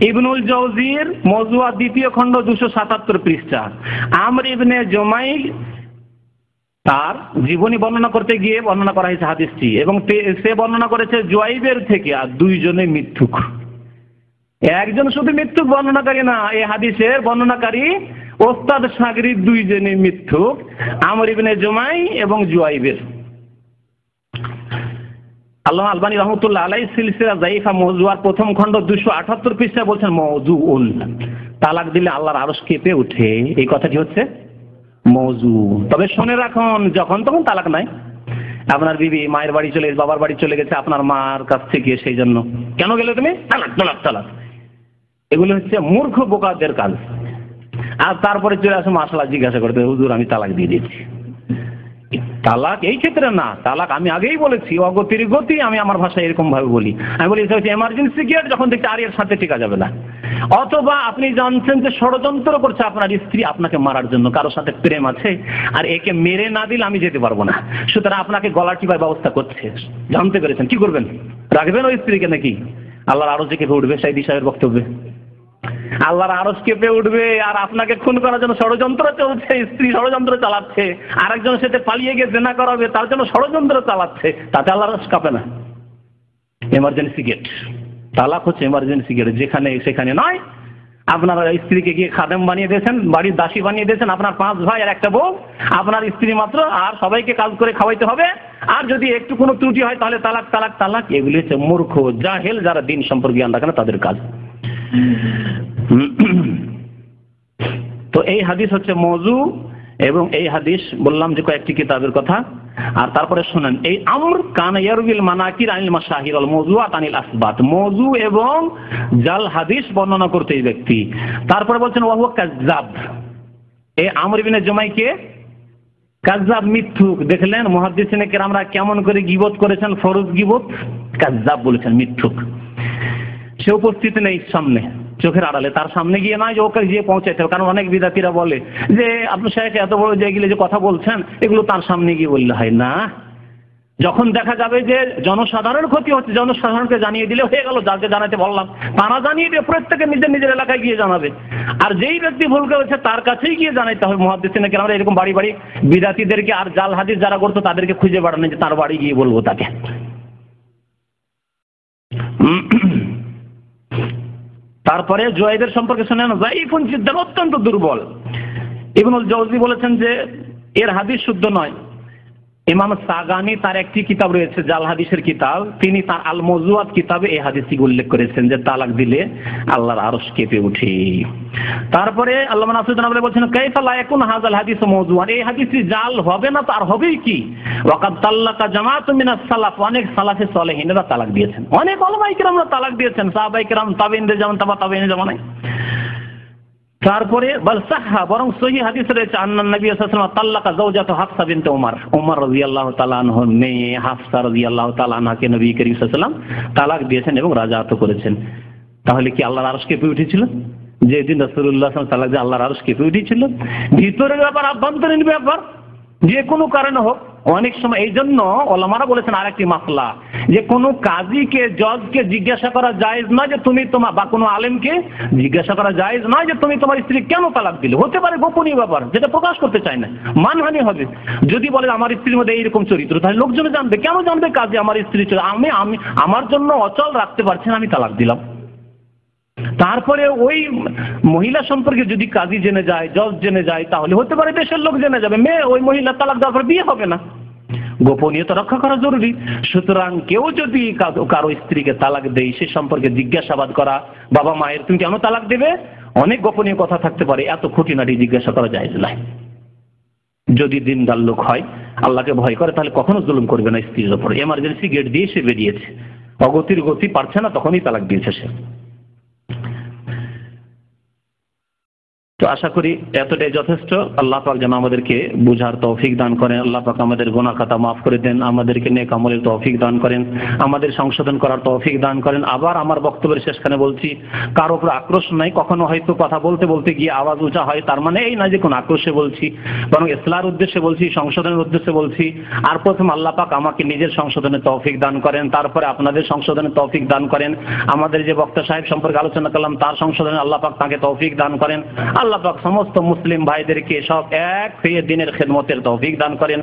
ইবনুল জাওজির মওজুয়া, 2য় খণ্ড, 277 পৃষ্ঠা। আমর ইবনে জুমাই তার জীবনী বর্ণনা করতে গিয়ে বর্ণনা করা হয়েছে হাদিসটি, এবং সে বর্ণনা করেছে জুয়াইবের থেকে, আর দুইজনে মিথ্যুক। একজন শুধু মিথ্যুক বর্ণনাকারী না, এই হাদিসের বর্ণনাকারী ওস্তাদ শাগরিদ দুইজনে মিথ্যুক, আমর ইবনে জুমাই এবং জুয়াইবের। আল্লামা আলবানী রহমতুল্লাহ আলাইহি সিলসিলা যায়িফা মওজুয়ার 1ম খণ্ড 278 পৃষ্ঠায় বলছেন মওজুউন, তালাক দিলে আল্লাহর আরশ কেঁপে ওঠে, এই কথাটি হচ্ছে মওজু। তবে শুনে রাখুন, যখন তখন তালাক নাই। আপনার বিবি মায়ের বাড়ি চলে গেছে, বাবার বাড়ি চলে গেছে আপনার মার কাছ থেকে, সেই জন্য কেন গেলে তুমি? তালাক তালাক তালাক। এগুলো হচ্ছে মূর্খ বোকাদের কাজ। আর তারপরে চলে আসে মাসলা জিজ্ঞাসা করতে, হুজুর আমি তালাক দিয়ে দিয়েছি। তালাক এই ক্ষেত্রে না, তালাক আমি আগেই বলেছি অগতির গতি, আমি আমার ভাষায় এরকম ভাবে বলি, আমি বলি এটা হচ্ছে এমার্জেন্সি গেট, যখন দেখছি আর এর সাথে টিকা যাবে না। অথবা আপনি জানছেন যে ষড়যন্ত্র করছে আপনার স্ত্রী আপনাকে মারার জন্য, কারোর সাথে প্রেম আছে, আর একে মেরে না দিলে আমি যেতে পারবো না, সুতরাং আপনাকে গলা টিপার ব্যবস্থা করছে, জানতে পেরেছেন, কি করবেন? রাখবেন ওই স্ত্রীকে নাকি? আল্লাহর আরশ কেঁপে উঠবে, সাইদি সাহেবের বক্তব্যে আল্লাহর আরশ কেঁপে উঠবে, আর আপনাকে খুন করার জন্য ষড়যন্ত্র চলছে, স্ত্রী ষড়যন্ত্র চালাচ্ছে, আরেকজনের সাথে পালিয়ে গিয়ে জেনা করাবে তার জন্য ষড়যন্ত্র চালাচ্ছে, তাতে আল্লাহর আরশ কাঁপে না। এমার্জেন্সি গেট, তালাক হচ্ছে এমার্জেন্সি গেট, যেখানে সেখানে নয়। আপনার স্ত্রীকে গিয়ে খাদেম বানিয়ে দিয়েছেন, বাড়ির দাসী বানিয়ে দিয়েছেন, আপনার 5 ভাই আর একটা বউ, আপনার স্ত্রী মাত্র, আর সবাইকে কাজ করে খাওয়াইতে হবে, আর যদি একটু কোনো ত্রুটি হয় তাহলে তালাক তালাক তালাক। এগুলি হচ্ছে মূর্খ জাহেল যারা দিন সম্পর্কে জ্ঞান রাখে না, তাদের কাজ। তো এই হাদিস হচ্ছে মওজু, এবং এই হাদিস বললাম যে কয়েকটি কিতাবের কথা। আর তারপরে শুনেন, এই আমর কানা ইয়ারবিল মানাকির আনিল মাশাহির আল মওজুআত আনিল আসবাত, মওজু এবং জাল হাদিস বর্ণনা করতে এই ব্যক্তি। তারপরে বলছেন ওয়া হুয়া কাযযাব, এই আমর ইবনে জুমাইকে কাযযাব, মিথ্যুক। দেখলেন মুহাদ্দিসিনে কেরামরা কেমন করে গীবত করেছেন, ফরজ গীবত, কাযযাব বলেছেন, মিথ্যুক। সে উপস্থিত নেই সামনে, চোখের আড়ালে, তার সামনে গিয়ে নয় যে ওকে গিয়ে পৌঁছাইতে হবে, কারণ অনেক বিদাতিরা বলে যে আপনি শেখ এত বড় যেগুলো যে কথা বলছেন এগুলো তার সামনে গিয়ে বললে হয় না। যখন দেখা যাবে যে জনসাধারণ ক্ষতি হচ্ছে, জনসাধারণকে জানিয়ে দিলে হয়ে গেল, যাকে জানাতে বললাম তারা জানিয়ে দিয়ে প্রত্যেকে নিজের নিজের এলাকায় গিয়ে জানাবে। আর যেই ব্যক্তি ভুল করেছে তার কাছেই গিয়ে জানাইতে হবে। মুহাদ্দিসিনে কেরামরা এরকম বাড়ি বাড়ি বিদাতিদেরকে আর জাল হাদিস যারা করতো তাদেরকে খুঁজে বেড়ানো, যে তার বাড়ি গিয়ে বলবো তাকে। তারপরে জুয়াইদের সম্পর্কে শুনেন, যায়িফুন জিদ্দান, অত্যন্ত দুর্বল। ইবনুল জাওজি বলেছেন যে এর হাদিস শুদ্ধ নয়, ইমাম সাগানি তার একটি কিতাব রয়েছে জাল হাদিসের কিতাব, তিনি তার আল মওজুআত কিতাবে এই হাদিসটি উল্লেখ করেছেন যে তালাক দিলে আল্লাহর আরশ কেঁপে ওঠে। তারপরে আল্লামা নাসিরুদ্দিন আলবানী বলছেন কাইফা লা ইয়াকুন হাযাল হাদিস মওজুআন, এই হাদিসটি জাল হবে না তো আর হবেই কি? ওয়াকাদ তাল্লাকা জামাআতুম মিনাস সালাফ, অনেক সালাফে সালেহিনরা তালাক দিয়েছেন, অনেক উলামায়ে কিরামরা তালাক দিয়েছেন, সাহাবায়ে কিরাম, তাবেঈনদের যেমন তাবেঈনের জামানায়। তারপরে বল সাহহা, বরং সহিহ হাদিস রয়েছে আন্নান নবী সাল্লাল্লাহু আলাইহি ওয়াসাল্লাম তাল্লাকা যাওজাতু হাফসা বিনতে উমর রাদিয়াল্লাহু তাআলা আনহার মেয়ে হাফসা রাদিয়াল্লাহু তাআলা আনহাকে নবী করিম সাল্লাল্লাহু আলাইহি ওয়াসাল্লাম তালাক দিয়েছেন এবং রাজাত করেছেন। তাহলে কি আল্লাহর আরশ কেঁপে উঠেছিল? যেদিন রাসূলুল্লাহ সাল্লাল্লাহু আলাইহি ওয়াসাল্লাম তালাক দিয়ে আল্লাহর আরশ কেঁপে উঠেছিল? ভিতরের ব্যাপার, আভ্যন্তরীণ ব্যাপার, যে কোনো কারণে হোক। অনেক সময় এই জন্য ওলামারা বলেছেন আরেকটি মাসলা, যে কোনো কাজীকে, জজকে জিজ্ঞাসা করা জায়েজ নয় যে তুমি তোমার, বা কোনো আলেমকে জিজ্ঞাসা করা জায়েজ নয় যে তুমি তোমার স্ত্রী কেন তালাক দিলে। হতে পারে গোপনীয় ব্যাপার, যেটা প্রকাশ করতে চায় না, মানহানি হবে। যদি বলে আমার স্ত্রীর মধ্যে এইরকম চরিত্র, তাহলে লোকজনে জানবে। কেন জানবে কাজী আমার স্ত্রী আমি আমার জন্য অচল রাখতে পারছি না, আমি তালাক দিলাম। তারপরে ওই মহিলা সম্পর্কে যদি কাজী জেনে যায়, জজ জেনে যায়, তাহলে হতে পারে দেশের লোক জেনে যাবে, মেয়ে ওই মহিলা তালাক দেওয়ার পর বিয়ে হবে না। গোপনীয়তা রক্ষা করা জরুরি। সুতরাং কেউ যদি কারো স্ত্রীকে তালাক দেয়, সে সম্পর্কে জিজ্ঞাসাবাদ করা, বাবা মায়ের তুমি কেন তালাক দেবে, অনেক গোপনীয় কথা থাকতে পারে, এত খুঁটিনাটি জিজ্ঞাসা করা জায়েজ নয়। যদি দিনদার লোক হয়, আল্লাহকে ভয় করে, তাহলে কখনো জুলুম করবে না স্ত্রীর উপর। এমার্জেন্সি গেট দিয়ে সে বেরিয়েছে, অগতির গতি পারছে না, তখনই তালাক দিয়েছে সে। তো আশা করি এতটাই যথেষ্ট। আল্লাহ পাক যেন আমাদেরকে বুঝার তৌফিক দান করেন, আল্লাহ পাক আমাদের গুনাহ খাতা মাফ করে দেন, আমাদেরকে নেক আমলের তৌফিক দান করেন, আমাদের সংশোধন করার তৌফিক দান করেন। আবার আমার বক্তব্যের শেষখানে বলছি, কারো উপর আক্রোশ নাই। কখনো হয়তো কথা বলতে বলতে গিয়ে আওয়াজ উঁচা হয়, তার মানে এই না যে কোনো আক্রোশে বলছি, বরং ইসলাহের উদ্দেশ্যে বলছি, সংশোধনের উদ্দেশ্যে বলছি। আর প্রথম আল্লাহ পাক আমাকে নিজের সংশোধনের তৌফিক দান করেন, তারপরে আপনাদের সংশোধনের তৌফিক দান করেন। আমাদের যে বক্তা সাহেব সম্পর্কে আলোচনা করলাম, তার সংশোধনে আল্লাহ পাক তাকে তৌফিক দান করেন। আল্লাহ পাক সমস্ত মুসলিম ভাইদেরকে সব এক হয়ে দিনের খেদমতের তৌফিক দান করেন।